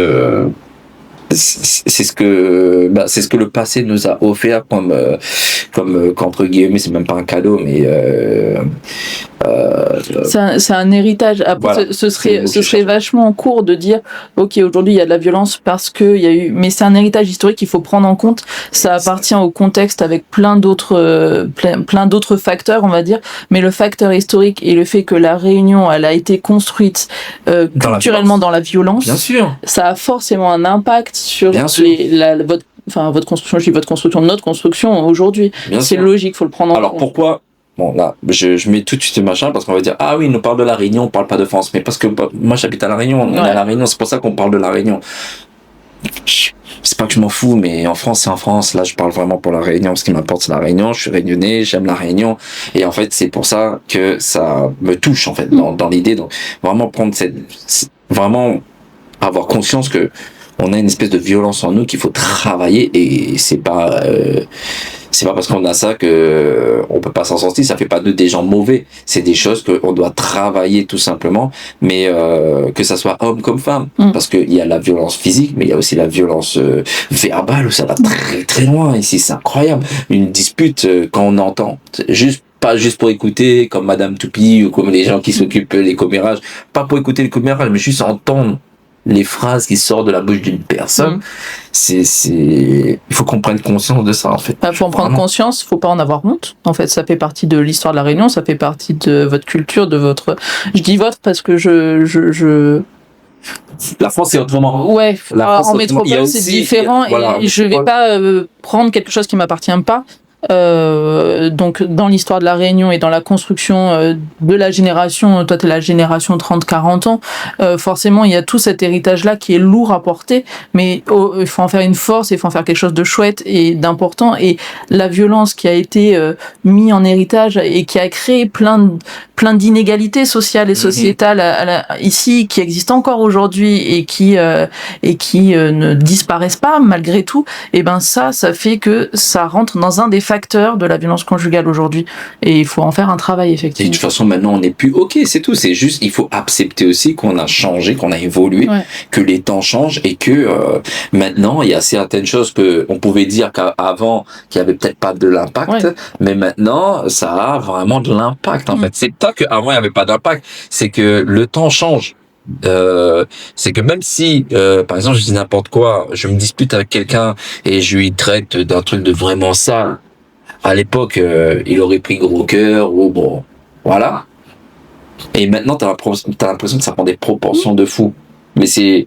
que le passé nous a offert comme qu'entre guillemets, c'est même pas un cadeau, mais c'est un héritage. Après, voilà, ce serait vachement court de dire ok, aujourd'hui il y a de la violence parce que il y a eu, mais c'est un héritage historique qu'il faut prendre en compte. Ça appartient au contexte avec plein d'autres facteurs, on va dire, mais le facteur historique et le fait que la Réunion elle a été construite culturellement dans la violence, bien sûr, ça a forcément un impact sur votre construction, je dis votre construction, notre construction aujourd'hui. C'est logique, faut le prendre en compte. Alors pourquoi? Bon, là, je mets tout de suite le machin parce qu'on va dire, ah oui, on nous parle de la Réunion, on parle pas de France. Mais parce que moi, j'habite à la Réunion, on est à la Réunion, c'est pour ça qu'on parle de la Réunion. C'est pas que je m'en fous, mais en France, c'est en France. Là, je parle vraiment pour la Réunion. Ce qui m'importe, c'est la Réunion. Je suis réunionnais, j'aime la Réunion. Et en fait, c'est pour ça que ça me touche, en fait, dans l'idée. Donc, vraiment vraiment avoir conscience que on a une espèce de violence en nous qu'il faut travailler et c'est pas parce qu'on a ça que on peut pas s'en sortir. Ça fait pas des gens mauvais. C'est des choses qu'on doit travailler tout simplement, mais que ça soit homme comme femme, parce que il y a la violence physique, mais il y a aussi la violence verbale où ça va très très loin. Ici, c'est incroyable. Une dispute quand on entend, pas juste pour écouter comme Madame Toupie ou comme les gens qui s'occupent des commérages, pas pour écouter les commérages, mais juste entendre les phrases qui sortent de la bouche d'une personne. Il faut qu'on prenne conscience de ça, en fait. Faut en prendre conscience, faut pas en avoir honte. En fait, ça fait partie de l'histoire de la Réunion, ça fait partie de votre culture, de votre... Je dis votre parce que La France, c'est autrement. Ouais, en métropole, c'est différent, et je vais pas prendre quelque chose qui m'appartient pas. Donc dans l'histoire de la Réunion et dans la construction de la génération, toi t'es la génération 30-40 ans, forcément il y a tout cet héritage là qui est lourd à porter, mais il faut en faire une force, il faut en faire quelque chose de chouette et d'important. Et la violence qui a été mise en héritage et qui a créé plein d'inégalités sociales et sociétales ici, qui existent encore aujourd'hui et qui ne disparaissent pas malgré tout, et ben ça fait que ça rentre dans un des facteurs de la violence conjugale aujourd'hui, et il faut en faire un travail, effectivement. Et de toute façon, maintenant on n'est plus ok, c'est tout. C'est juste, il faut accepter aussi qu'on a changé, qu'on a évolué, que les temps changent et que maintenant il y a certaines choses que on pouvait dire qu'avant qu'il y avait peut-être pas de l'impact, mais maintenant ça a vraiment de l'impact en fait. C'est pas qu'avant il y avait pas d'impact, c'est que le temps change. C'est que même si par exemple je dis n'importe quoi, je me dispute avec quelqu'un et je lui traite d'un truc de vraiment sale, à l'époque, il aurait pris gros cœur ou bon, voilà. Et maintenant, t'as l'impression que ça prend des proportions de fou. Mais c'est,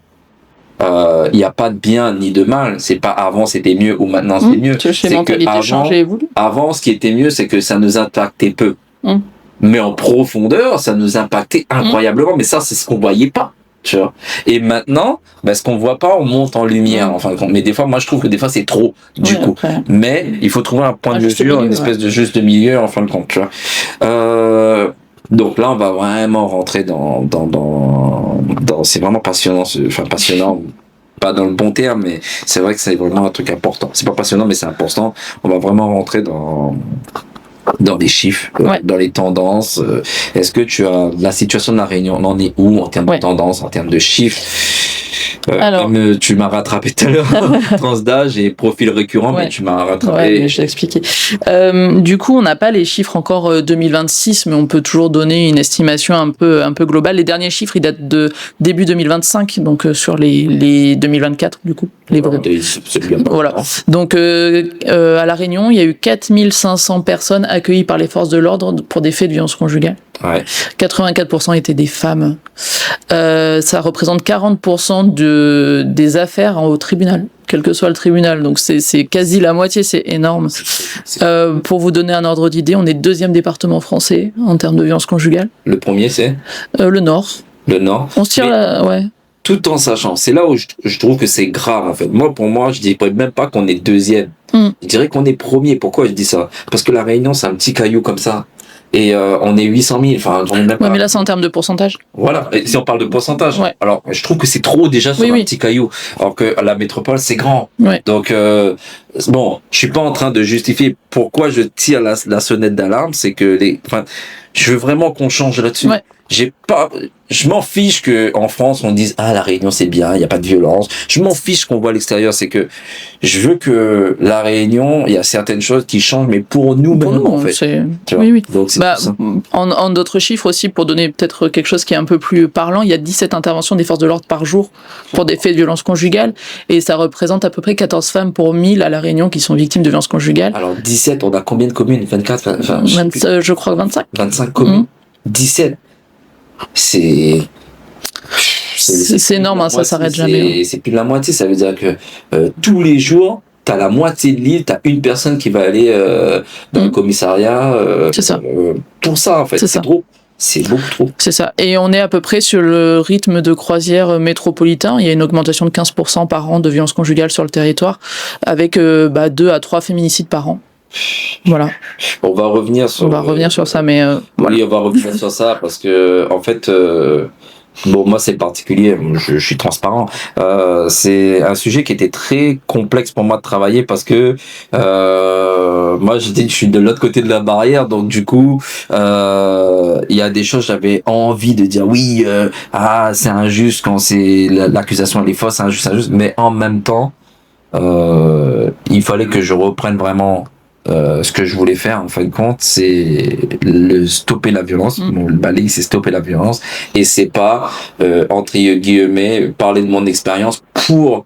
il n'y a pas de bien ni de mal. C'est pas avant c'était mieux ou maintenant c'est mieux. Les mentalités changent et évoluent. Avant, ce qui était mieux, c'est que ça nous impactait peu. Mm. Mais en profondeur, ça nous impactait incroyablement. Mais ça, c'est ce qu'on voyait pas. Tu vois. Et maintenant, ce qu'on voit pas, on monte en lumière. Enfin, mais des fois, moi, je trouve que des fois, c'est trop, du coup. Après. Mais il faut trouver un point de mesure, une espèce de juste milieu, en fin de compte, tu vois. Donc là, on va vraiment rentrer dans c'est vraiment passionnant, passionnant, pas dans le bon terme, mais c'est vrai que c'est vraiment un truc important. C'est pas passionnant, mais c'est important. On va vraiment rentrer dans les chiffres, dans les tendances. Est-ce que tu as la situation de la Réunion, on en est où en termes de tendance, en termes de chiffres? Alors, tu m'as rattrapé tout à l'heure, tranche d'âge et profil récurrent, mais tu m'as rattrapé. Ouais, mais je vais expliquer. Du coup, on n'a pas les chiffres encore 2026, mais on peut toujours donner une estimation un peu globale. Les derniers chiffres, ils datent de début 2025, donc sur les 2024, du coup. Voilà. Donc, à La Réunion, il y a eu 4500 personnes accueillies par les forces de l'ordre pour des faits de violence conjugale. Ouais. 84% étaient des femmes. Ça représente 40% des affaires au tribunal, quel que soit le tribunal. Donc c'est quasi la moitié, c'est énorme. Pour vous donner un ordre d'idée, on est 2e département français en termes de violence conjugale. Le premier, c'est le Nord. Le Nord. On se tire ouais. Tout en sachant, c'est là où je trouve que c'est grave en fait. Pour moi, je dirais même pas qu'on est 2e. Je dirais qu'on est 1er. Pourquoi je dis ça? Parce que la Réunion, c'est un petit caillou comme ça. Et on est 800 000. Enfin, j'en ai même pas. Mais là, c'est en termes de pourcentage. Voilà. Et si on parle de pourcentage, alors je trouve que c'est trop déjà sur un petit caillou. Alors que la métropole, c'est grand. Donc bon, je suis pas en train de justifier pourquoi je tire la sonnette d'alarme. C'est que je veux vraiment qu'on change là-dessus. Je m'en fiche que en France on dise la Réunion c'est bien, il y a pas de violence. Je m'en fiche qu'on voit à l'extérieur, c'est que je veux que la Réunion, il y a certaines choses qui changent, mais pour nous en fait. Oui. Donc c'est ça. En d'autres chiffres aussi, pour donner peut-être quelque chose qui est un peu plus parlant, il y a 17 interventions des forces de l'ordre par jour pour des faits de violence conjugale, et ça représente à peu près 14 femmes pour 1000 à la Réunion qui sont victimes de violence conjugale. Alors 17, on a combien de communes? 24, je crois 25. 25 communes. 17. C'est énorme, hein, ça s'arrête jamais. C'est plus de la moitié, ça veut dire que tous les jours, t'as la moitié de l'île, t'as une personne qui va aller dans le commissariat. C'est ça. Pour ça, en fait, c'est trop. C'est beaucoup trop. C'est ça. Et on est à peu près sur le rythme de croisière métropolitain. Il y a une augmentation de 15% par an de violences conjugales sur le territoire, avec 2 à 3 féminicides par an. Voilà. On va revenir sur ça, mais oui, on va revenir sur ça parce que en fait, moi c'est particulier, je suis transparent. C'est un sujet qui était très complexe pour moi de travailler parce que moi je suis de l'autre côté de la barrière, donc du coup il y a des choses j'avais envie de dire oui, c'est injuste quand c'est l'accusation elle est fausse, c'est injuste, mais en même temps il fallait que je reprenne vraiment ce que je voulais faire en fin de compte, c'est stopper la violence. Bon, le balayer, c'est stopper la violence, et c'est pas entre guillemets parler de mon expérience pour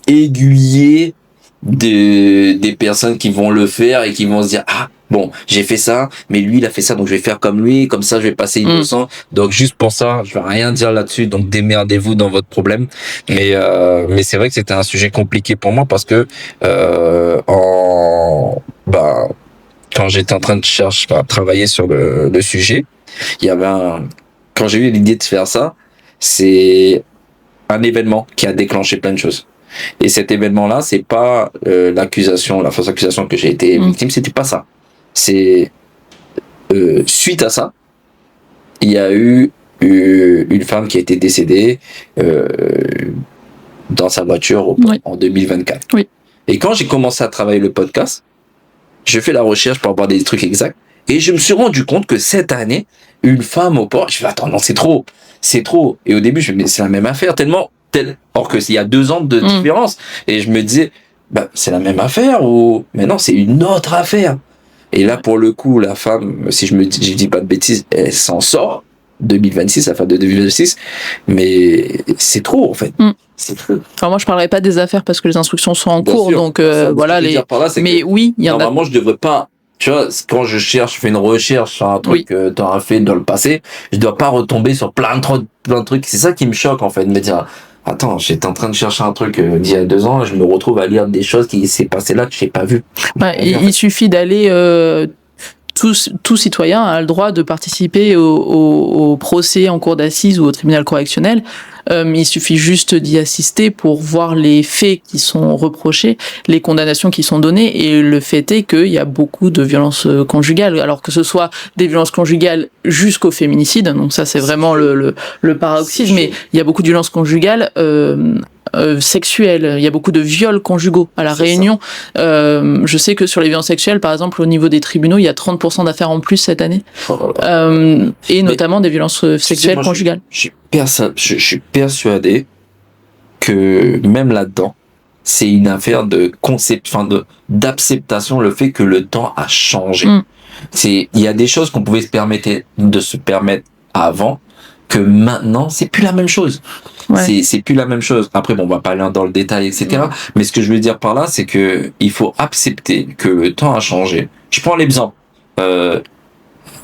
aiguiller des personnes qui vont le faire et qui vont se dire bon, j'ai fait ça, mais lui il a fait ça, donc je vais faire comme lui, comme ça je vais passer innocent. Donc juste pour ça, je vais rien dire là-dessus, donc démerdez-vous dans votre problème. Mais c'est vrai que c'était un sujet compliqué pour moi parce que quand j'étais en train de travailler sur le sujet, il y avait quand j'ai eu l'idée de faire ça, c'est un événement qui a déclenché plein de choses. Et cet événement-là, c'est pas la fausse accusation que j'ai été victime, c'était pas ça. C'est suite à ça, il y a eu une femme qui a été décédée dans sa voiture en 2024. Oui. Et quand j'ai commencé à travailler le podcast, je fais la recherche pour avoir des trucs exacts, et je me suis rendu compte que cette année, une femme au port, je me attends, non, c'est trop. Et au début, je me dis, mais c'est la même affaire, or que il y a 2 ans de différence. Et je me disais, c'est la même affaire mais non, c'est une autre affaire. Et là, pour le coup, la femme, si je dis pas de bêtises, elle s'en sort. 2026, la fin de 2026, mais c'est trop en fait. C'est trop. Alors moi je parlerai pas des affaires parce que les instructions sont en Bien cours, sûr. donc Ça, voilà ce que je veux les. dire par là, c'est Mais que oui, il y en a. normalement, je devrais pas. Tu vois, quand je fais une recherche sur un truc que tu auras fait dans le passé, je dois pas retomber sur plein de trucs. C'est ça qui me choque en fait, de me dire. Attends, j'étais en train de chercher un truc d'il y a 2 ans, je me retrouve à lire des choses qui s'est passé là que j'ai pas vu. Ouais, il suffit d'aller. Tout citoyen a le droit de participer au procès en cour d'assises ou au tribunal correctionnel. Il suffit juste d'y assister pour voir les faits qui sont reprochés, les condamnations qui sont données, et le fait est qu'il y a beaucoup de violences conjugales, alors que ce soit des violences conjugales jusqu'au féminicide, donc ça c'est vraiment le paroxysme, mais il y a beaucoup de violences conjugales sexuelles, il y a beaucoup de viols conjugaux à La Réunion. Je sais que sur les violences sexuelles, par exemple, au niveau des tribunaux, il y a 30% d'affaires en plus cette année, et notamment des violences sexuelles conjugales. Je suis persuadé que même là-dedans, c'est une affaire de d'acceptation, le fait que le temps a changé. Il y a des choses qu'on pouvait se permettre avant, que maintenant, c'est plus la même chose. Ouais. C'est plus la même chose. Après, bon, on va pas aller dans le détail, etc. Mais ce que je veux dire par là, c'est que il faut accepter que le temps a changé. Je prends l'exemple.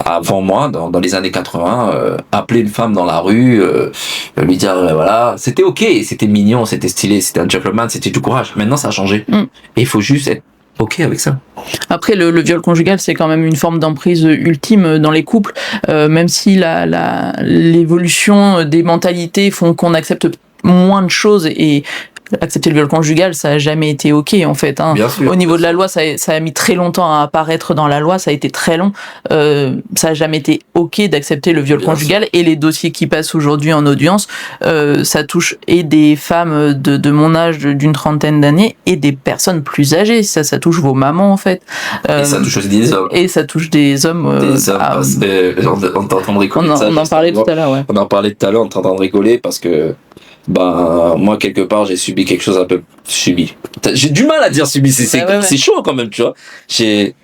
Avant moi, dans les années 80, appeler une femme dans la rue, lui dire voilà, c'était ok, c'était mignon, c'était stylé, c'était un gentleman, c'était du courage. Maintenant, ça a changé. Et il faut juste être ok avec ça. Après, le viol conjugal, c'est quand même une forme d'emprise ultime dans les couples, même si l'évolution des mentalités font qu'on accepte moins de choses, et accepter le viol conjugal, ça a jamais été ok en fait. Au niveau de la loi, ça a mis très longtemps à apparaître dans la loi, ça a été très long. Ça a jamais été ok d'accepter le viol conjugal, et les dossiers qui passent aujourd'hui en audience, ça touche et des femmes de mon âge, d'une 30aine d'années, et des personnes plus âgées. Ça touche vos mamans en fait. Et ça touche aussi des hommes. Et ça touche des hommes. On t'entend rigoler. On en parlait tout à l'heure, ouais. On en parlait tout à l'heure, on t'entend rigoler parce que moi quelque part j'ai subi quelque chose un peu subi. J'ai du mal à dire subi, c'est chaud quand même, tu vois. J'ai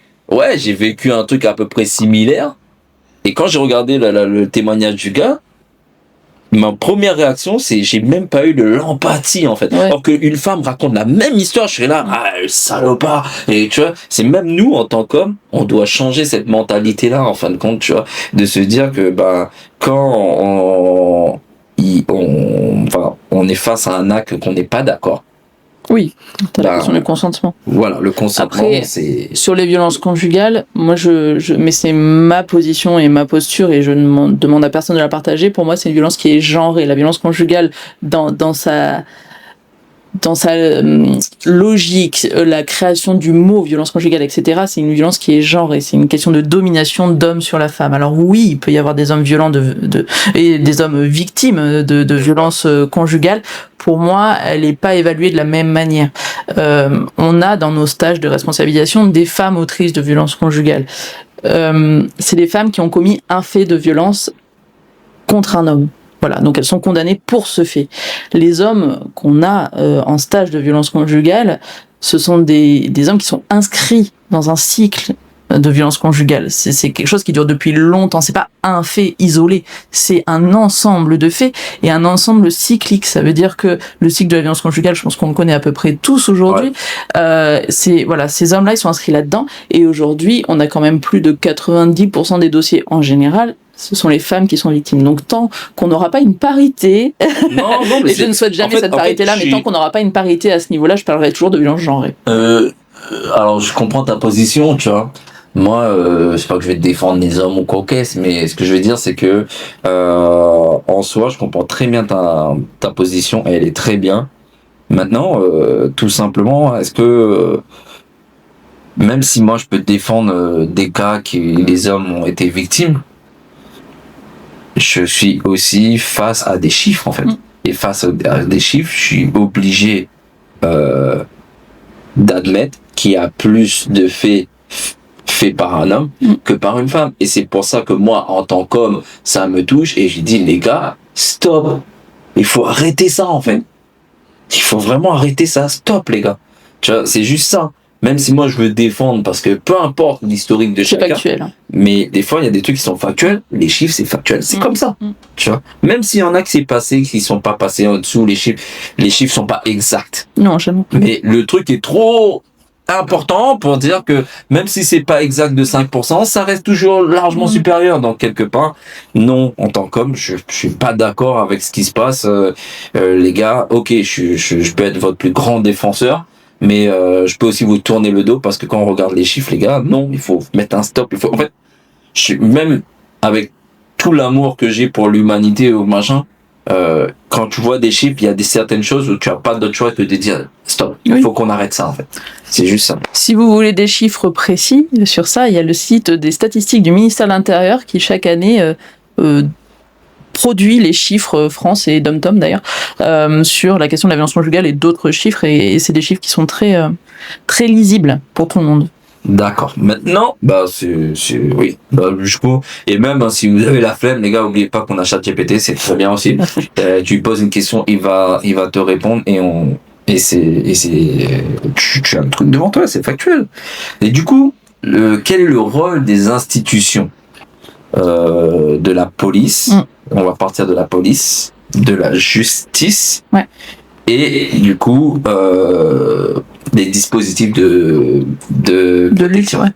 vécu un truc à peu près similaire, et quand j'ai regardé le témoignage du gars, ma première réaction c'est j'ai même pas eu de l'empathie en fait. Alors qu'une femme raconte la même histoire, je serais là salopard, et tu vois, c'est même nous en tant qu'hommes, on doit changer cette mentalité là en fin de compte, tu vois, de se dire que quand on est face à un acte qu'on n'est pas d'accord. Oui, t'as la question du consentement. Voilà, le consentement. Après, sur les violences conjugales, moi, mais c'est ma position et ma posture, et je ne demande à personne de la partager. Pour moi, c'est une violence qui est genrée. La violence conjugale, dans sa logique, la création du mot violence conjugale, etc., c'est une violence qui est genrée. C'est une question de domination d'homme sur la femme. Alors oui, il peut y avoir des hommes violents et des hommes victimes de violences conjugales. Pour moi, elle n'est pas évaluée de la même manière. On a dans nos stages de responsabilisation des femmes autrices de violences conjugales. C'est des femmes qui ont commis un fait de violence contre un homme. Voilà, donc elles sont condamnées pour ce fait. Les hommes qu'on a en stage de violence conjugale, ce sont des hommes qui sont inscrits dans un cycle de violence conjugale. C'est quelque chose qui dure depuis longtemps. C'est pas un fait isolé, c'est un ensemble de faits et un ensemble cyclique. Ça veut dire que le cycle de la violence conjugale, je pense qu'on le connaît à peu près tous aujourd'hui. Ces hommes-là, ils sont inscrits là-dedans. Et aujourd'hui, on a quand même plus de 90% des dossiers en général. Ce sont les femmes qui sont victimes. Donc, tant qu'on n'aura pas une parité, et je ne souhaite jamais cette parité-là, mais tant qu'on n'aura pas une parité à ce niveau-là, je parlerai toujours de violence genrée. Alors, je comprends ta position, tu vois. Moi, c'est pas que je vais te défendre les hommes ou quoi, mais ce que je veux dire, c'est que en soi, je comprends très bien ta position, et elle est très bien. Maintenant, tout simplement, est-ce que même si moi je peux défendre des cas qui les hommes ont été victimes, je suis aussi face à des chiffres en fait. Et face à des chiffres, je suis obligé d'admettre qu'il y a plus de faits par un homme que par une femme. Et c'est pour ça que moi, en tant qu'homme, ça me touche, et j'ai dit, les gars, stop. Il faut arrêter ça en fait. Il faut vraiment arrêter ça. Stop les gars. Tu vois, c'est juste ça. même si moi je veux défendre, parce que peu importe l'historique de C'est chacun, factuel. mais des fois il y a des trucs qui sont factuels, les chiffres c'est factuel, c'est comme ça, Mm. tu vois. Même s'il y en a qui c'est passé, qui sont pas passés en dessous, les chiffres sont pas exacts. Non, jamais. Mais le truc est trop important pour dire que même si c'est pas exact de 5%, ça reste toujours largement supérieur. Donc quelque part, non, en tant qu'homme, je suis pas d'accord avec ce qui se passe. Les gars, ok, je peux être votre plus grand défenseur, mais je peux aussi vous tourner le dos parce que quand on regarde les chiffres, les gars, non, il faut mettre un stop. En fait, même avec tout l'amour que j'ai pour l'humanité ou machin, quand tu vois des chiffres, il y a certaines choses où tu as pas d'autre choix que de dire stop. Il faut qu'on arrête ça en fait. C'est juste ça. Si vous voulez des chiffres précis sur ça, il y a le site des statistiques du ministère de l'Intérieur qui chaque année produit les chiffres France et Dom-Tom d'ailleurs sur la question de la violence conjugale et d'autres chiffres et c'est des chiffres qui sont très très lisibles pour tout le monde. D'accord. Maintenant, oui. Du coup, et même si vous avez la flemme, les gars, oubliez pas qu'on a ChatGPT, c'est très bien aussi. Tu lui poses une question, il va te répondre tu as un truc devant toi, c'est factuel. Et du coup, quel est le rôle des institutions, de la police? On va partir de la police, de la justice. Ouais. Et du coup, des dispositifs de lutte, ouais.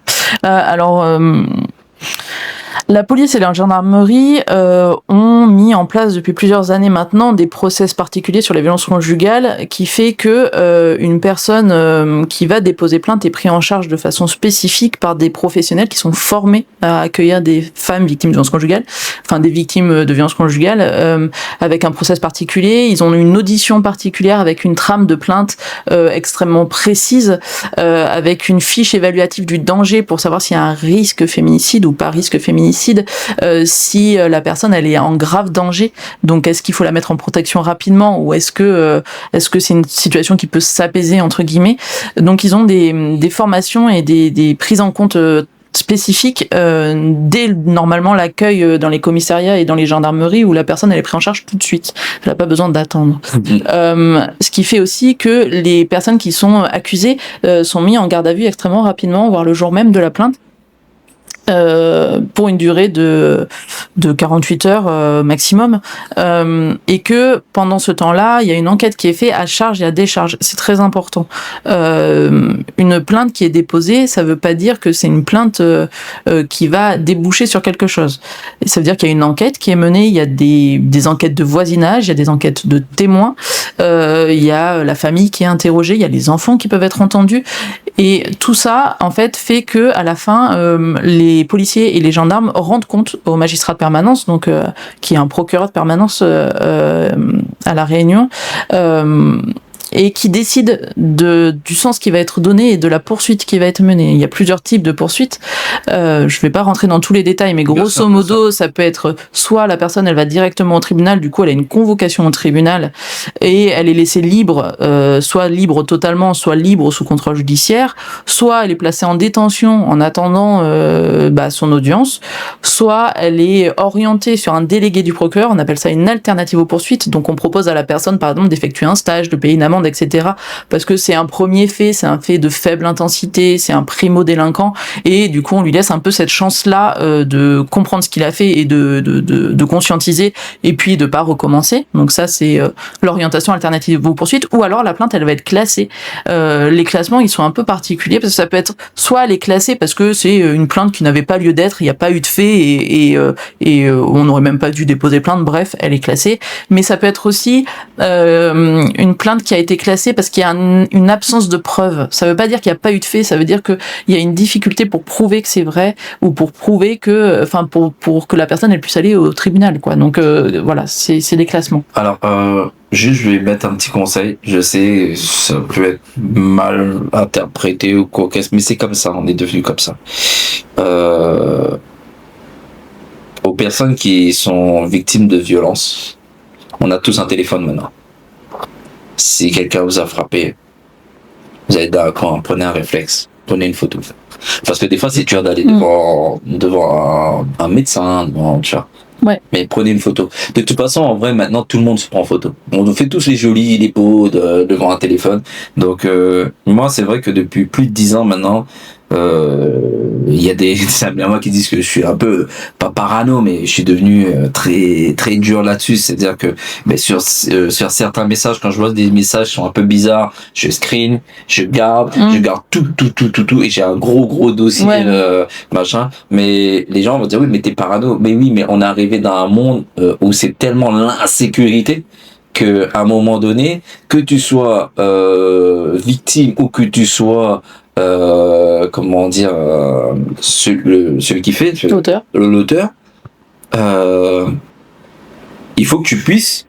La police et la gendarmerie ont mis en place depuis plusieurs années maintenant des process particuliers sur les violences conjugales qui fait que une personne qui va déposer plainte est prise en charge de façon spécifique par des professionnels qui sont formés à accueillir des femmes victimes de violences conjugales, enfin des victimes de violences conjugales, avec un process particulier. Ils ont une audition particulière avec une trame de plainte extrêmement précise, avec une fiche évaluative du danger pour savoir s'il y a un risque féminicide ou pas risque féminicide, si la personne elle est en grave danger, donc est-ce qu'il faut la mettre en protection rapidement ou est-ce que c'est une situation qui peut s'apaiser entre guillemets. Donc ils ont des formations et des prises en compte spécifiques dès normalement l'accueil dans les commissariats et dans les gendarmeries où la personne elle est prise en charge tout de suite, elle n'a pas besoin d'attendre. Ce qui fait aussi que les personnes qui sont accusées sont mises en garde à vue extrêmement rapidement, voire le jour même de la plainte. Pour une durée de 48 heures maximum, et que pendant ce temps-là, il y a une enquête qui est faite à charge et à décharge. C'est très important. Une plainte qui est déposée, ça veut pas dire que c'est une plainte qui va déboucher sur quelque chose. Et ça veut dire qu'il y a une enquête qui est menée, il y a des enquêtes de voisinage, il y a des enquêtes de témoins, il y a la famille qui est interrogée, il y a les enfants qui peuvent être entendus. Et tout ça, en fait, fait que à la fin, les policiers et les gendarmes rendent compte au magistrat de permanence, donc qui est un procureur de permanence à La Réunion, et qui décide du sens qui va être donné et de la poursuite qui va être menée. Il y a plusieurs types de poursuites. Je vais pas rentrer dans tous les détails, mais grosso modo, ça peut être soit la personne, elle va directement au tribunal, du coup, elle a une convocation au tribunal et elle est laissée libre, soit libre totalement, soit libre sous contrôle judiciaire, soit elle est placée en détention en attendant son audience, soit elle est orientée sur un délégué du procureur, on appelle ça une alternative aux poursuites, donc on propose à la personne, par exemple, d'effectuer un stage, de payer une amende, etc. Parce que c'est un premier fait, c'est un fait de faible intensité, c'est un primo-délinquant, et du coup on lui laisse un peu cette chance-là de comprendre ce qu'il a fait et de conscientiser, et puis de pas recommencer. Donc ça c'est l'orientation alternative aux poursuites, ou alors la plainte elle va être classée. Les classements ils sont un peu particuliers, parce que ça peut être soit elle est classée parce que c'est une plainte qui n'avait pas lieu d'être, il n'y a pas eu de fait, et on n'aurait même pas dû déposer plainte, bref, elle est classée. Mais ça peut être aussi une plainte qui a été classée parce qu'il y a une absence de preuve. Ça veut pas dire qu'il n'y a pas eu de fait, ça veut dire qu'il y a une difficulté pour prouver que c'est vrai, ou pour prouver que, enfin, pour que la personne elle puisse aller au tribunal, quoi. Donc voilà, c'est des classements. Alors, juste, je vais mettre un petit conseil. Je sais, ça peut être mal interprété ou quoi, mais c'est comme ça, on est devenu comme ça. Aux personnes qui sont victimes de violences, on a tous un téléphone maintenant. Si quelqu'un vous a frappé, vous êtes d'accord, prenez un réflexe, prenez une photo. Parce que des fois, c'est dur d'aller devant un médecin, tu vois. Ouais. Mais prenez une photo. De toute façon, en vrai, maintenant, tout le monde se prend en photo. On fait tous les jolis, les beaux devant un téléphone. Donc, moi, c'est vrai que depuis plus de 10 ans maintenant, il y a des amis à moi qui disent que je suis un peu, pas parano, mais je suis devenu très très dur là-dessus. C'est-à-dire que sur certains messages, quand je vois des messages qui sont un peu bizarres, je screen, je garde tout, et j'ai un gros dossier machin. Mais les gens vont dire oui, mais t'es parano. Mais oui, mais on est arrivé dans un monde où c'est tellement l'insécurité que à un moment donné, que tu sois victime ou que tu sois comment dire celui qui fait l'auteur, il faut que tu puisses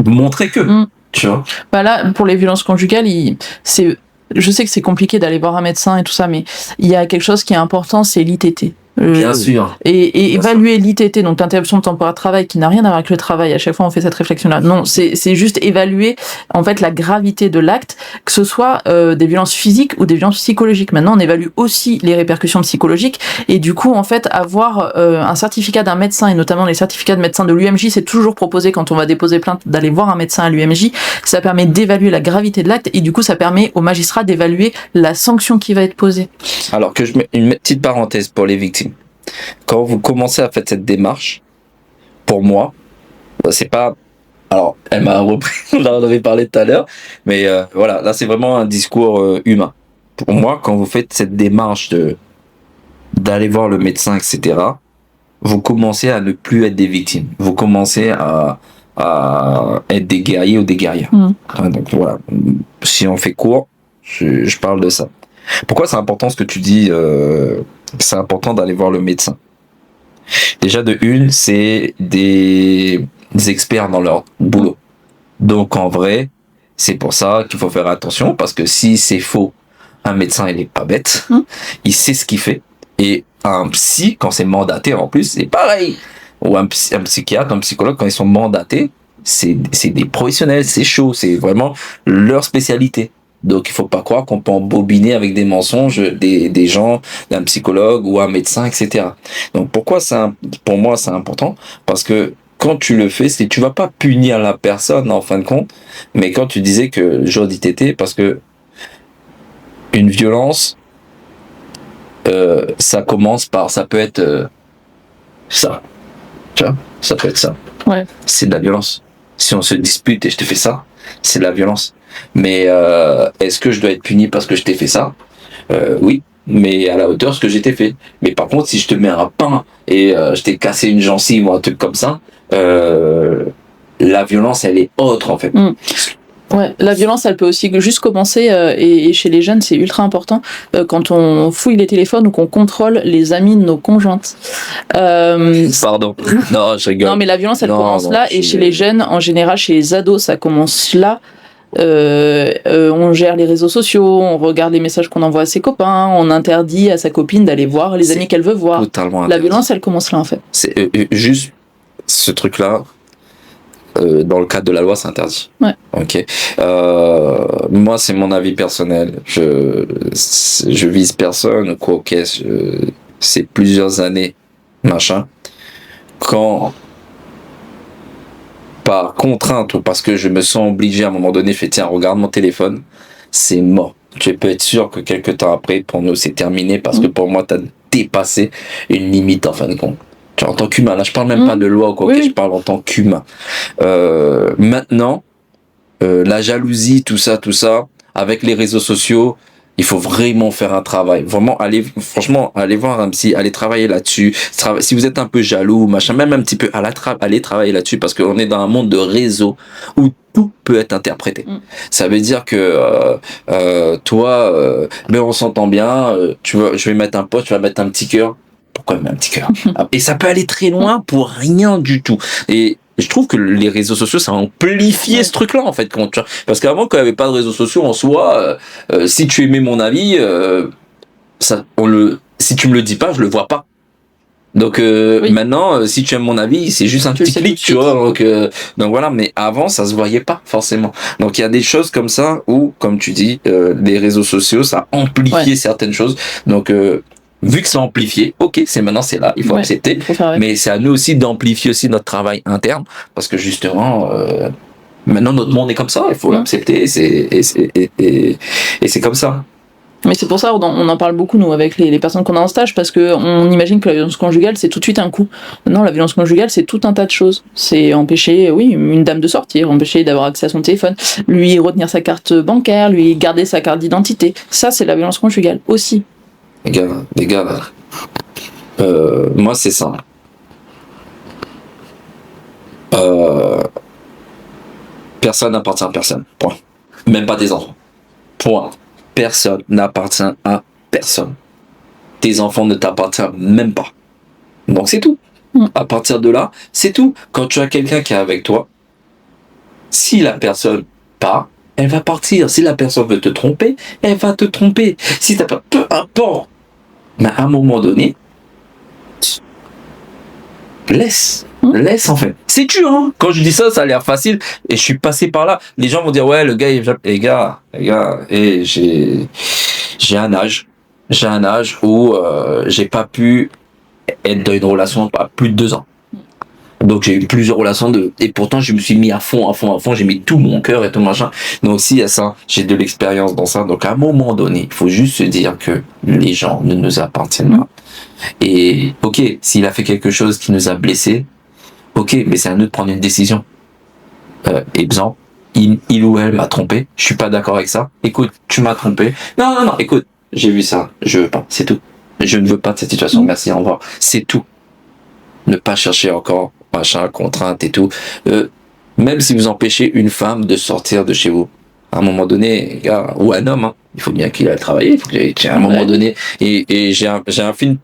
montrer que tu vois. Bah là, pour les violences conjugales, je sais que c'est compliqué d'aller voir un médecin et tout ça, mais il y a quelque chose qui est important, c'est l'ITT. Bien sûr. Et évaluer l'ITT, donc l'interruption de temporaire de travail, qui n'a rien à voir avec le travail. À chaque fois, on fait cette réflexion-là. Non, c'est juste évaluer, en fait, la gravité de l'acte, que ce soit des violences physiques ou des violences psychologiques. Maintenant, on évalue aussi les répercussions psychologiques. Et du coup, en fait, avoir un certificat d'un médecin, et notamment les certificats de médecin de l'UMJ, c'est toujours proposé quand on va déposer plainte d'aller voir un médecin à l'UMJ. Ça permet d'évaluer la gravité de l'acte et du coup, ça permet au magistrat d'évaluer la sanction qui va être posée. Alors que je mets une petite parenthèse pour les victimes. Quand vous commencez à faire cette démarche, pour moi, c'est pas... Alors, elle m'a repris, on en avait parlé tout à l'heure, mais voilà, là c'est vraiment un discours humain. Pour moi, quand vous faites cette démarche d'aller voir le médecin, etc., vous commencez à ne plus être des victimes. Vous commencez à être des guerriers ou des guerrières. Donc voilà, si on fait court, je parle de ça. Pourquoi c'est important ce que tu dis c'est important d'aller voir le médecin. Déjà de une, c'est des experts dans leur boulot. Donc en vrai, c'est pour ça qu'il faut faire attention, parce que si c'est faux, un médecin il est pas bête, il sait ce qu'il fait. Et un psy, quand c'est mandaté en plus, c'est pareil. Ou un psychiatre, un psychologue, quand ils sont mandatés, c'est des professionnels, c'est chaud, c'est vraiment leur spécialité. Donc il faut pas croire qu'on peut embobiner avec des mensonges des gens, d'un psychologue ou un médecin, etc. Donc pourquoi pour moi c'est important? Parce que quand tu le fais, tu vas pas punir la personne en fin de compte, mais quand tu disais que jour d'ITT, parce que une violence, ça commence par, ça peut être ça, tu vois, ça peut être ça. Ouais. C'est de la violence. Si on se dispute et je te fais ça, c'est de la violence. Mais est-ce que je dois être puni parce que je t'ai fait ça? Oui, mais à la hauteur de ce que j'ai fait. Mais par contre, si je te mets un pain et je t'ai cassé une gencive ou un truc comme ça, la violence, elle est autre en fait. Ouais, la violence, elle peut aussi juste commencer, et chez les jeunes, c'est ultra important, quand on fouille les téléphones ou qu'on contrôle les amis de nos conjointes. Pardon. Non, je rigole. Non, mais la violence, elle commence là, et chez les jeunes, en général, chez les ados, ça commence là. On gère les réseaux sociaux, on regarde les messages qu'on envoie à ses copains, on interdit à sa copine d'aller voir les amis qu'elle veut voir. Totalement la violence, elle commence là, en fait. C'est juste ce truc-là. Dans le cadre de la loi, c'est interdit. Ouais. Ok. Moi, c'est mon avis personnel. Je vise personne, quoi. Ok. C'est plusieurs années, machin. Quand par contrainte ou parce que je me sens obligé à un moment donné, tiens, regarde mon téléphone, c'est mort. Tu peux être sûr que quelques temps après, pour nous, c'est terminé parce que pour moi, t'as dépassé une limite en fin de compte. En tant qu'humain, là je parle même pas de loi ou quoi, je parle en tant qu'humain. Maintenant, la jalousie, tout ça, avec les réseaux sociaux, il faut vraiment faire un travail. Vraiment, allez voir un psy, allez travailler là-dessus. Si vous êtes un peu jaloux, machin, même un petit peu, allez travailler là-dessus parce qu'on est dans un monde de réseau où tout peut être interprété. Ça veut dire que toi, mais on s'entend bien, tu vois, je vais mettre un post, tu vas mettre un petit cœur. Pourquoi même un petit cœur? Et ça peut aller très loin pour rien du tout. Et je trouve que les réseaux sociaux, ça a amplifié ce truc-là, en fait. Parce qu'avant, quand il n'y avait pas de réseaux sociaux en soi, si tu aimais mon avis, si tu me le dis pas, je le vois pas. Donc maintenant, si tu aimes mon avis, c'est juste un petit clic, tu vois. Donc voilà, mais avant, ça se voyait pas forcément. Donc il y a des choses comme ça où, comme tu dis, les réseaux sociaux, ça a amplifié certaines choses. Donc vu que c'est amplifié, ok, c'est là, il faut accepter. Mais c'est à nous aussi d'amplifier aussi notre travail interne, parce que justement, maintenant notre monde est comme ça, il faut l'accepter, et c'est comme ça. Mais c'est pour ça on en parle beaucoup, nous, avec les personnes qu'on a en stage, parce que on imagine que la violence conjugale, c'est tout de suite un coup. Non, la violence conjugale, c'est tout un tas de choses. C'est empêcher, une dame de sortir, empêcher d'avoir accès à son téléphone, lui retenir sa carte bancaire, lui garder sa carte d'identité. Ça, c'est la violence conjugale aussi. Les gars, moi, c'est ça. Personne n'appartient à personne. Point. Même pas tes enfants. Point. Personne n'appartient à personne. Tes enfants ne t'appartiennent même pas. Donc c'est tout. À partir de là, c'est tout. Quand tu as quelqu'un qui est avec toi, si la personne part, elle va partir. Si la personne veut te tromper, elle va te tromper. Si t'as pas, peu importe. Mais à un moment donné, laisse en fait. C'est dur, hein. Quand je dis ça, ça a l'air facile. Et je suis passé par là. Les gens vont dire, ouais, le gars, les gars, et j'ai un âge où j'ai pas pu être dans une relation à plus de 2 ans. Donc j'ai eu plusieurs relations et pourtant je me suis mis à fond, j'ai mis tout mon cœur et tout machin. Donc si à ça, j'ai de l'expérience dans ça. Donc à un moment donné, il faut juste se dire que les gens ne nous appartiennent pas. Et ok, s'il a fait quelque chose qui nous a blessés, ok, mais c'est à nous de prendre une décision. Exemple, il ou elle m'a trompé, je suis pas d'accord avec ça. Écoute, tu m'as trompé. Non, écoute, j'ai vu ça, je veux pas, c'est tout. Je ne veux pas de cette situation, merci, au revoir. C'est tout. Ne pas chercher encore, machin, contrainte et tout. Même si vous empêchez une femme de sortir de chez vous, à un moment donné, gars, ou un homme, hein, il faut bien qu'il aille travailler, il faut qu'il à un moment donné. Et j'ai un film.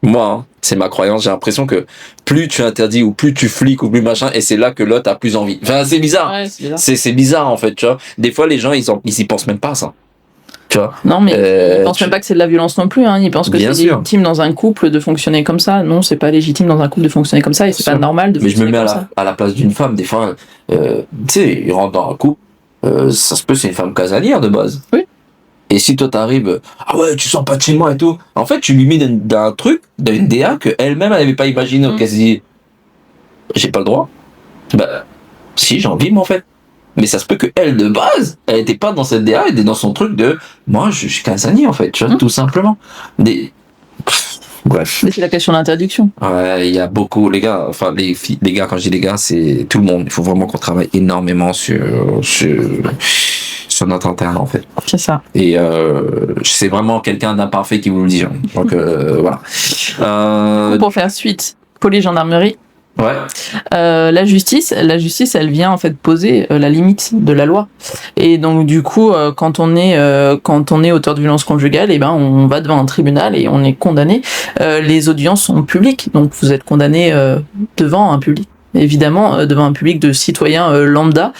Moi, hein, c'est ma croyance, j'ai l'impression que plus tu interdis ou plus tu fliques ou plus machin, et c'est là que l'autre a plus envie. Enfin, c'est bizarre. Ouais, c'est bizarre en fait, tu vois. Des fois, les gens, ils y pensent même pas, ça. Tu vois. Non, mais ils pensent même pas que c'est de la violence non plus, hein. Ils pensent que c'est légitime dans un couple de fonctionner comme ça. Non, c'est pas légitime dans un couple de fonctionner comme ça, et c'est pas normal de fonctionner comme ça. Mais je me mets à la place d'une femme, des fois, tu sais, ils rentrent dans un couple, ça se peut, c'est une femme casanière de base. Oui. Et si toi t'arrives, ah ouais, tu sens pas de chez moi et tout. En fait, tu lui mets d'un truc, d'une DA que elle-même elle avait pas imaginé. Qu'elle se dit, j'ai pas le droit. Bah, si, j'ai envie, moi, en fait. Mais ça se peut que elle, de base, elle était pas dans cette DA, elle était dans son truc de, moi, je suis casanier, en fait, tu vois, tout simplement. Bref. Mais c'est la question d'interdiction. Ouais, il y a beaucoup, les gars, enfin, les gars, quand je dis les gars, c'est tout le monde. Il faut vraiment qu'on travaille énormément sur notre interne, en fait. C'est ça. Et c'est vraiment quelqu'un d'imparfait qui vous le dit. Hein. Donc voilà. Pour faire suite, police, gendarmerie. Ouais. La justice, elle vient en fait poser la limite de la loi. Et donc du coup, quand on est auteur de violence conjugale, et ben on va devant un tribunal et on est condamné. Les audiences sont publiques, donc vous êtes condamné devant un public. Évidemment, devant un public de citoyens lambda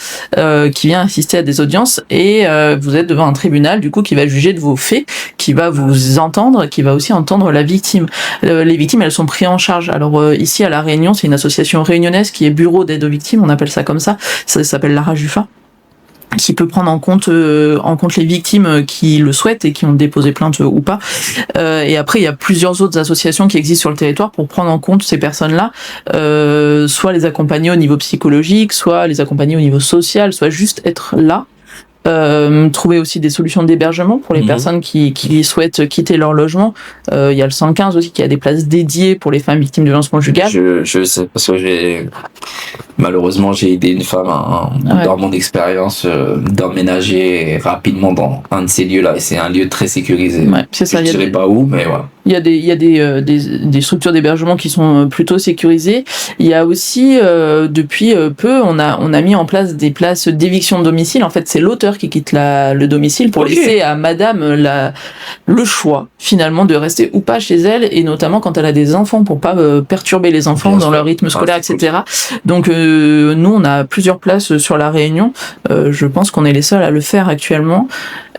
qui vient assister à des audiences, et vous êtes devant un tribunal du coup qui va juger de vos faits, qui va vous entendre, qui va aussi entendre la victime. Les victimes, elles sont prises en charge. Alors ici à La Réunion, c'est une association réunionnaise qui est bureau d'aide aux victimes, on appelle ça comme ça s'appelle la RAJUFA, qui peut prendre en compte les victimes qui le souhaitent et qui ont déposé plainte ou pas. Et après, il y a plusieurs autres associations qui existent sur le territoire pour prendre en compte ces personnes-là, soit les accompagner au niveau psychologique, soit les accompagner au niveau social, soit juste être là. Trouver aussi des solutions d'hébergement pour les personnes qui souhaitent quitter leur logement. Il y a le 115 aussi qui a des places dédiées pour les femmes victimes de violences conjugales. Je sais, parce que malheureusement j'ai aidé une femme dans mon expérience d'emménager rapidement dans un de ces lieux-là, et c'est un lieu très sécurisé. Ouais, c'est ça. Je ne dirais pas où, mais voilà. Il y a des structures d'hébergement qui sont plutôt sécurisées. Il y a aussi depuis peu on a mis en place des places d'éviction de domicile. En fait, c'est l'auteur qui quitte le domicile pour laisser à madame le choix finalement de rester ou pas chez elle, et notamment quand elle a des enfants, pour pas perturber les enfants dans leur rythme scolaire, etc. Donc que nous, on a plusieurs places sur la Réunion. Je pense qu'on est les seuls à le faire actuellement.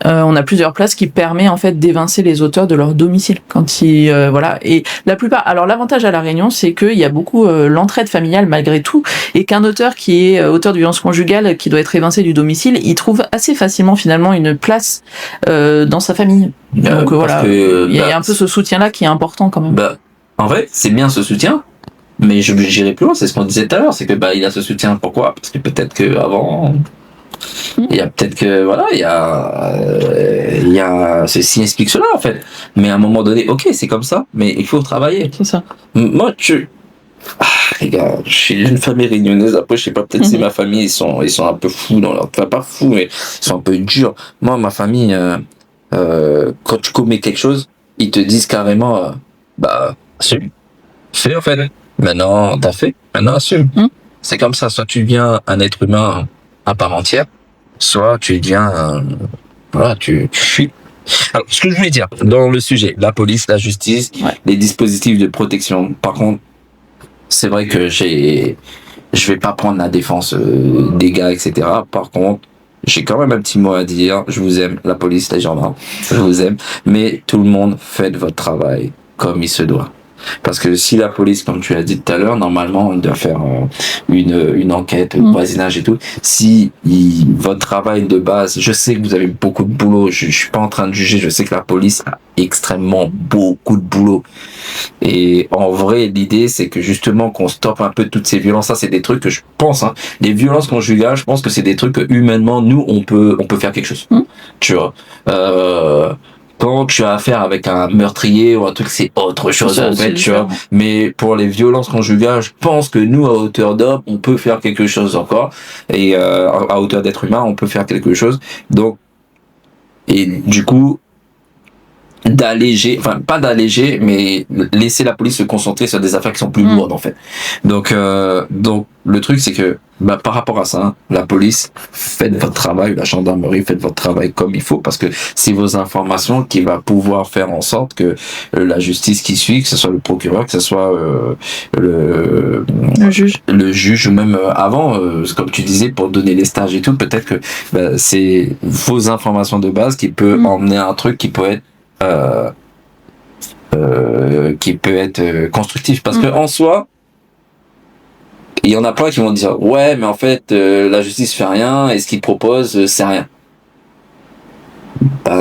On a plusieurs places qui permet en fait d'évincer les auteurs de leur domicile quand ils voilà. Et la plupart. Alors l'avantage à la Réunion, c'est qu'il y a beaucoup l'entraide familiale malgré tout, et qu'un auteur qui est auteur de violence conjugale qui doit être évincé du domicile, il trouve assez facilement finalement une place dans sa famille. Donc voilà, il y a un peu ce soutien-là qui est important quand même. En vrai, c'est bien ce soutien. Mais j'irai plus loin, c'est ce qu'on disait tout à l'heure, c'est que il a ce soutien. Pourquoi? Parce que peut-être que avant, il y a peut-être que voilà, il y a ceci explique cela en fait. Mais à un moment donné, ok, c'est comme ça, mais il faut travailler. C'est ça. Moi, les gars, je suis d'une famille réunionnaise. Après, je sais pas, peut-être c'est ma famille, ils sont un peu fous dans leur, enfin pas fous, mais ils sont un peu durs. Moi, ma famille, quand tu commets quelque chose, ils te disent carrément, assume. Fais en fait. Maintenant, t'as fait. Maintenant, assume. C'est comme ça. Soit tu deviens un être humain à part entière, soit tu deviens, tu fuis. Alors, ce que je voulais dire dans le sujet, la police, la justice, les dispositifs de protection. Par contre, c'est vrai que je vais pas prendre la défense des gars, etc. Par contre, j'ai quand même un petit mot à dire. Je vous aime, la police, les gendarmes. Je vous aime. Mais tout le monde, faites votre travail comme il se doit. Parce que si la police, comme tu l'as dit tout à l'heure, normalement, on doit faire une enquête, voisinage et tout. Si votre travail de base, je sais que vous avez beaucoup de boulot, je suis pas en train de juger, je sais que la police a extrêmement beaucoup de boulot. Et en vrai, l'idée, c'est que justement qu'on stoppe un peu toutes ces violences. Ça, c'est des trucs que je pense, les violences conjugales, je pense que c'est des trucs que humainement, nous, on peut faire quelque chose. Tu vois. Quand tu as affaire avec un meurtrier ou un truc, c'est autre chose en fait, tu vois. Mais pour les violences conjugales, je pense que nous, à hauteur d'homme, on peut faire quelque chose encore. Et à hauteur d'être humain, on peut faire quelque chose. Donc, et du coup, pas d'alléger, mais laisser la police se concentrer sur des affaires qui sont plus lourdes en fait. Donc le truc c'est que par rapport à ça, la police, faites votre travail, la gendarmerie, faites votre travail comme il faut, parce que c'est vos informations qui va pouvoir faire en sorte que la justice qui suit, que ce soit le procureur, que ce soit le juge, ou même avant, comme tu disais, pour donner les stages et tout, peut-être que c'est vos informations de base qui peut emmener à un truc qui peut être constructif, parce que en soi, il y en a plein qui vont dire ouais, mais en fait la justice fait rien et ce qu'ils proposent c'est rien.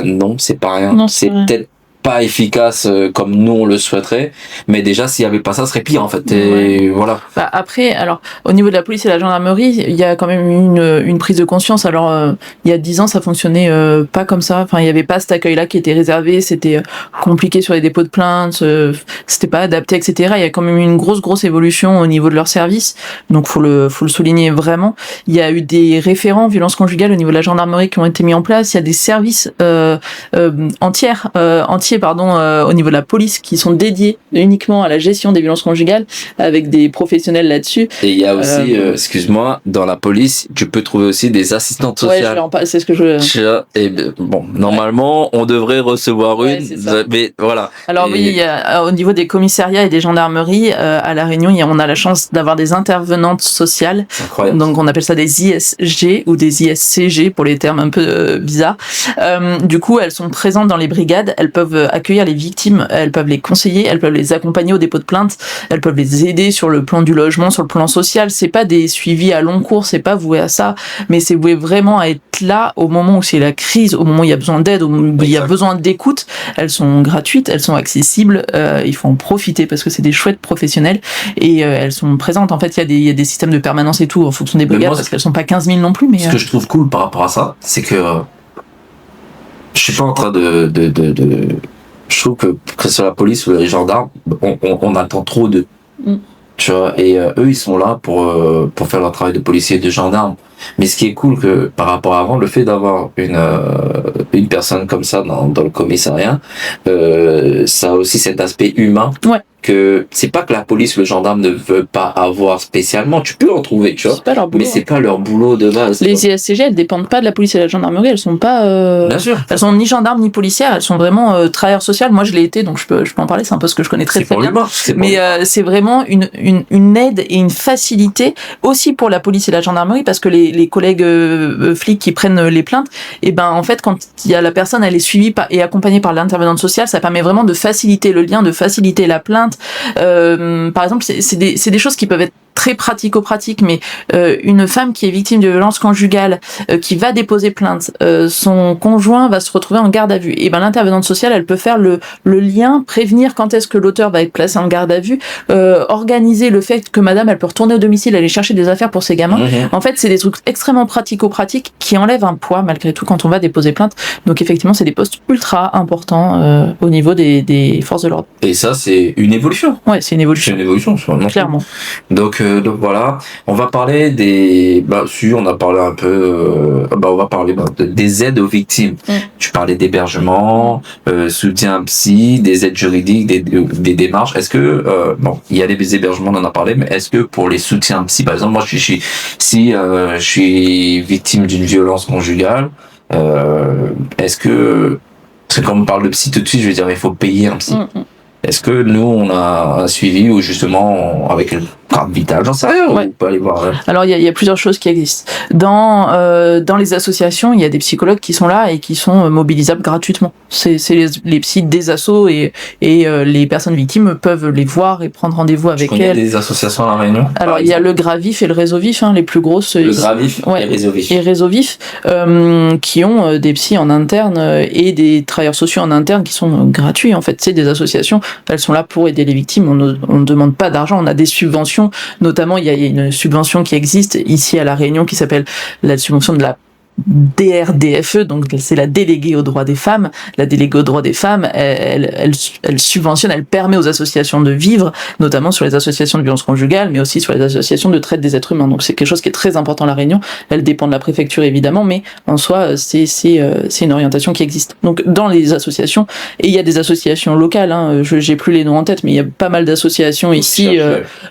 Non, c'est pas rien. Non, c'est peut-être pas efficace comme nous on le souhaiterait, mais déjà s'il y avait pas ça, ce serait pire en fait. Et voilà. Après, alors au niveau de la police et de la gendarmerie, il y a quand même une prise de conscience. Alors il y a 10 ans, ça fonctionnait pas comme ça. Enfin, il y avait pas cet accueil-là qui était réservé. C'était compliqué sur les dépôts de plainte. C'était pas adapté, etc. Il y a quand même eu une grosse évolution au niveau de leur service. Donc faut le souligner vraiment. Il y a eu des référents violences conjugales au niveau de la gendarmerie qui ont été mis en place. Il y a des services entiers au niveau de la police qui sont dédiés uniquement à la gestion des violences conjugales avec des professionnels là-dessus. Et il y a aussi, excuse-moi, dans la police, tu peux trouver aussi des assistantes sociales. Ouais, c'est ce que je... Et bon, normalement, on devrait recevoir une, mais voilà. Alors oui, il y a, au niveau des commissariats et des gendarmeries, à La Réunion, on a la chance d'avoir des intervenantes sociales. Incroyable. Donc on appelle ça des ISG ou des ISCG pour les termes un peu bizarres. Du coup, elles sont présentes dans les brigades, elles peuvent accueillir les victimes, elles peuvent les conseiller, elles peuvent les accompagner au dépôt de plainte, elles peuvent les aider sur le plan du logement, sur le plan social. C'est pas des suivis à long cours, c'est pas voué à ça, mais c'est voué vraiment à être là au moment où c'est la crise, au moment où il y a besoin d'aide, au moment où il y a besoin d'écoute. Elles sont gratuites, elles sont accessibles, il faut en profiter parce que c'est des chouettes professionnels et elles sont présentes. En fait, il y a des systèmes de permanence et tout en fonction des brigades parce qu'elles sont pas 15 000 non plus. Mais ce que je trouve cool par rapport à ça, c'est que je suis pas en train de je trouve que ce soit la police ou les gendarmes, on attend trop tu vois, et eux ils sont là pour faire leur travail de policier et de gendarme, Mais ce qui est cool que par rapport à avant, le fait d'avoir une personne comme ça dans le commissariat, ça a aussi cet aspect humain. Ouais. Que c'est pas que la police, le gendarme ne veut pas avoir spécialement. Tu peux en trouver, tu vois. C'est pas leur boulot. Mais c'est pas leur boulot de base. Les ISCG, elles dépendent pas de la police et de la gendarmerie. Elles sont pas. Bien sûr. Elles sont ni gendarmes ni policières. Elles sont vraiment travailleurs sociaux. Moi, je l'ai été, donc je peux en parler. C'est un peu ce que je connais très très bien. Mais c'est vraiment une aide et une facilité aussi pour la police et la gendarmerie, parce que les collègues flics qui prennent les plaintes, et ben en fait, quand il y a la personne, elle est suivie et accompagnée par l'intervenante sociale, ça permet vraiment de faciliter le lien, de faciliter la plainte. Par exemple, c'est des choses qui peuvent être très pratico-pratique, mais une femme qui est victime de violences conjugales, qui va déposer plainte, son conjoint va se retrouver en garde à vue. Et ben l'intervenante sociale, elle peut faire le lien, prévenir quand est-ce que l'auteur va être placé en garde à vue, organiser le fait que madame, elle peut retourner au domicile, aller chercher des affaires pour ses gamins. En fait, c'est des trucs extrêmement pratico-pratiques qui enlèvent un poids malgré tout quand on va déposer plainte. Donc effectivement, c'est des postes ultra importants au niveau des forces de l'ordre. Et ça, c'est une évolution. Ouais, c'est une évolution. C'est une évolution, clairement. Donc voilà, on va parler on a parlé un peu, on va parler des aides aux victimes. Tu parlais d'hébergement, soutien psy, des aides juridiques, des démarches. Est-ce que, il y a des hébergements, on en a parlé, mais est-ce que pour les soutiens psy, par exemple, moi si je suis victime d'une violence conjugale, est-ce que, parce que quand on parle de psy tout de suite, je veux dire, il faut payer un psy. Est-ce que nous, on a un suivi ou justement avec une carte vitale, j'en sais rien, on peut aller voir. Alors, il y a plusieurs choses qui existent. Dans les associations, il y a des psychologues qui sont là et qui sont mobilisables gratuitement. C'est les psys des assos et les personnes victimes peuvent les voir et prendre rendez-vous avec elles. Des associations à La Réunion? Alors, il y a le Gravif et le Réseau Vif, les plus grosses. Le Gravif et Réseau Vif. Et Réseau Vif, qui ont des psys en interne et des travailleurs sociaux en interne qui sont gratuits, en fait. C'est des associations. Elles sont là pour aider les victimes. On ne demande pas d'argent. On a des subventions. Notamment, il y a une subvention qui existe ici à La Réunion qui s'appelle la subvention de la DRDFE, donc c'est la déléguée aux droits des femmes. La déléguée aux droits des femmes, elle subventionne, elle permet aux associations de vivre, notamment sur les associations de violence conjugale, mais aussi sur les associations de traite des êtres humains. Donc c'est quelque chose qui est très important à La Réunion. Elle dépend de la préfecture évidemment, mais en soi c'est une orientation qui existe. Donc dans les associations, et il y a des associations locales, j'ai plus les noms en tête, mais il y a pas mal d'associations ici.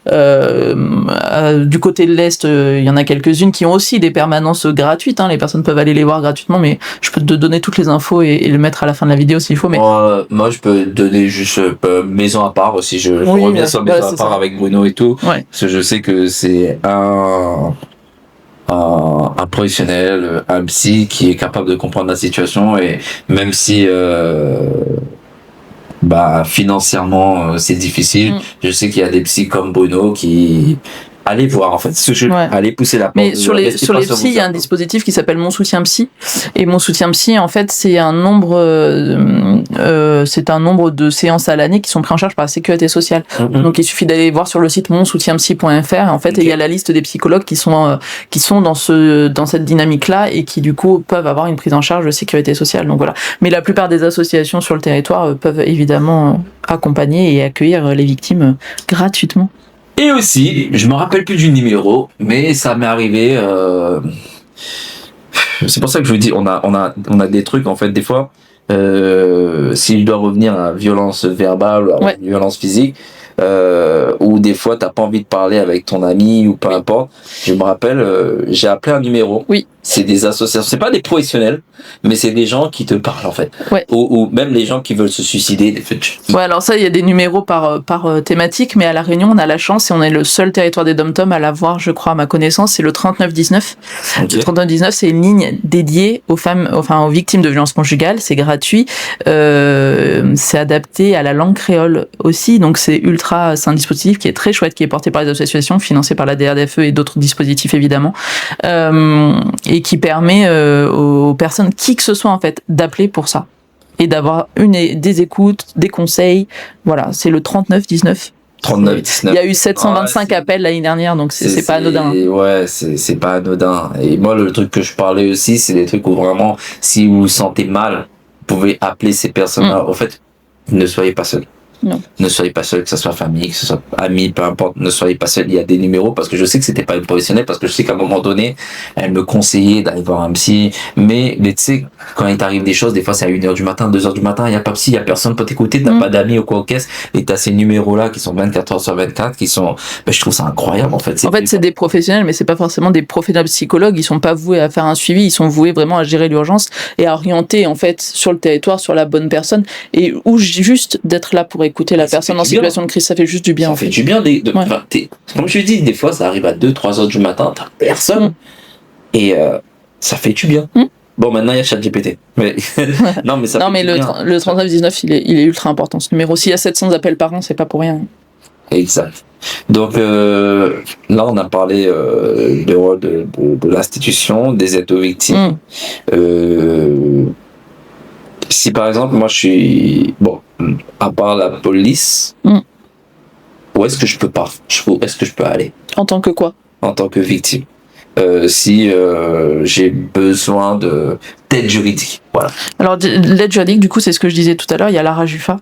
Du côté de l'Est, il y en a quelques-unes qui ont aussi des permanences gratuites. Les personnes peuvent aller les voir gratuitement, mais je peux te donner toutes les infos et le mettre à la fin de la vidéo s'il faut. Mais moi je peux donner juste maison à part aussi. Je reviens sur maison à part avec Bruno et tout, parce que je sais que c'est un professionnel, un psy qui est capable de comprendre la situation, et même si financièrement c'est difficile, je sais qu'il y a des psys comme Bruno qui allez voir, en fait, allez pousser la porte. Mais sur les psys, il y a un dispositif qui s'appelle Mon Soutien Psy. Et Mon Soutien Psy, en fait, c'est un nombre de séances à l'année qui sont prises en charge par la sécurité sociale. Donc, il suffit d'aller voir sur le site monsoutienpsy.fr. En fait, il y a la liste des psychologues qui sont dans cette dynamique-là et qui, du coup, peuvent avoir une prise en charge de sécurité sociale. Donc, voilà. Mais la plupart des associations sur le territoire peuvent évidemment accompagner et accueillir les victimes gratuitement. Et aussi, je me rappelle plus du numéro, mais ça m'est arrivé. C'est pour ça que je vous dis, on a des trucs, en fait, des fois, s'il doit revenir à violence verbale ou à violence physique, ou des fois t'as pas envie de parler avec ton ami ou peu importe. Je me rappelle, j'ai appelé un numéro. Oui. C'est des associations, c'est pas des professionnels, mais c'est des gens qui te parlent en fait. Ou même les gens qui veulent se suicider. Alors ça, il y a des numéros par thématique, mais à La Réunion, on a la chance et on est le seul territoire des DOM-TOM à l'avoir, je crois, à ma connaissance, c'est le 3919. Le 3919, c'est une ligne dédiée aux victimes de violences conjugales, c'est gratuit, c'est adapté à la langue créole aussi, donc c'est un dispositif qui est très chouette, qui est porté par les associations, financé par la DRDFE et d'autres dispositifs évidemment. Et qui permet aux personnes, qui que ce soit en fait, d'appeler pour ça et d'avoir des écoutes, des conseils. Voilà, c'est le 3919. 3919. Il y a eu 725 appels l'année dernière, donc c'est pas anodin. Ouais, c'est pas anodin. Et moi, le truc que je parlais aussi, c'est des trucs où vraiment, si vous vous sentez mal, vous pouvez appeler ces personnes-là. En fait, ne soyez pas seul. Non. Ne soyez pas seul, que ce soit famille, que ce soit amis, peu importe, ne soyez pas seul. Il y a des numéros, parce que je sais que c'était pas une professionnelle, parce que je sais qu'à un moment donné, elle me conseillait d'aller voir un psy. Mais tu sais, quand il t'arrive des choses, des fois c'est à 1h du matin, 2h du matin, il y a pas psy, il y a personne pour t'écouter, t'as pas d'amis ou quoi au caisse, et t'as ces numéros-là qui sont 24h/24, qui sont, ben, je trouve ça incroyable, en fait. En fait, c'est des professionnels, mais c'est pas forcément des professionnels psychologues. Ils sont pas voués à faire un suivi, ils sont voués vraiment à gérer l'urgence et à orienter, en fait, sur le territoire, sur la bonne personne, et ou juste d'être là pour écouter la personne en situation de crise. Ça fait juste du bien, ça en fait fait. du bien. Comme je dis, des fois, ça arrive à 2-3 heures du matin, t'as personne. Et ça fait du bien. Bon, maintenant, il y a ChatGPT. Mais non, mais ça Non, fait mais du bien. le 3919, il est ultra important, ce numéro. S'il y a 700 appels par an, c'est pas pour rien. Exact. Donc là, on a parlé du rôle de l'institution, des aides aux victimes. Si par exemple, moi je suis... Bon, à part la police, où est-ce que je peux aller En tant que quoi? en tant que victime? Si j'ai besoin d'aide juridique. Voilà. Alors, l'aide juridique, du coup, c'est ce que je disais tout à l'heure, il y a la RAJUFA.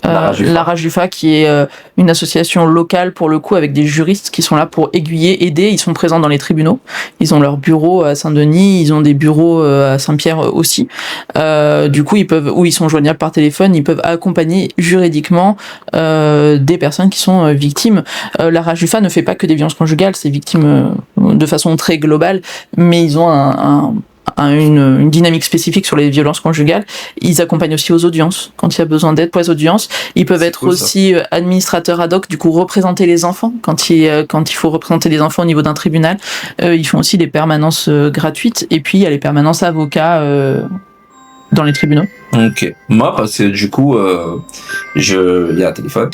La RAJUFA qui est une association locale pour le coup avec des juristes qui sont là pour aiguiller, aider. Ils sont présents dans les tribunaux. Ils ont leur bureau à Saint-Denis, ils ont des bureaux à Saint-Pierre aussi. Du coup, ils sont joignables par téléphone, ils peuvent accompagner juridiquement des personnes qui sont victimes. La RAJUFA ne fait pas que des violences conjugales, c'est victimes de façon très globale, mais ils ont une dynamique spécifique sur les violences conjugales. Ils accompagnent aussi aux audiences quand il y a besoin d'aide pour les audiences. Ils peuvent être aussi administrateurs ad hoc, du coup représenter les enfants quand il faut représenter les enfants au niveau d'un tribunal. Ils font aussi des permanences gratuites et puis il y a les permanences avocats dans les tribunaux. Ok. Moi, parce que du coup, il y a un téléphone.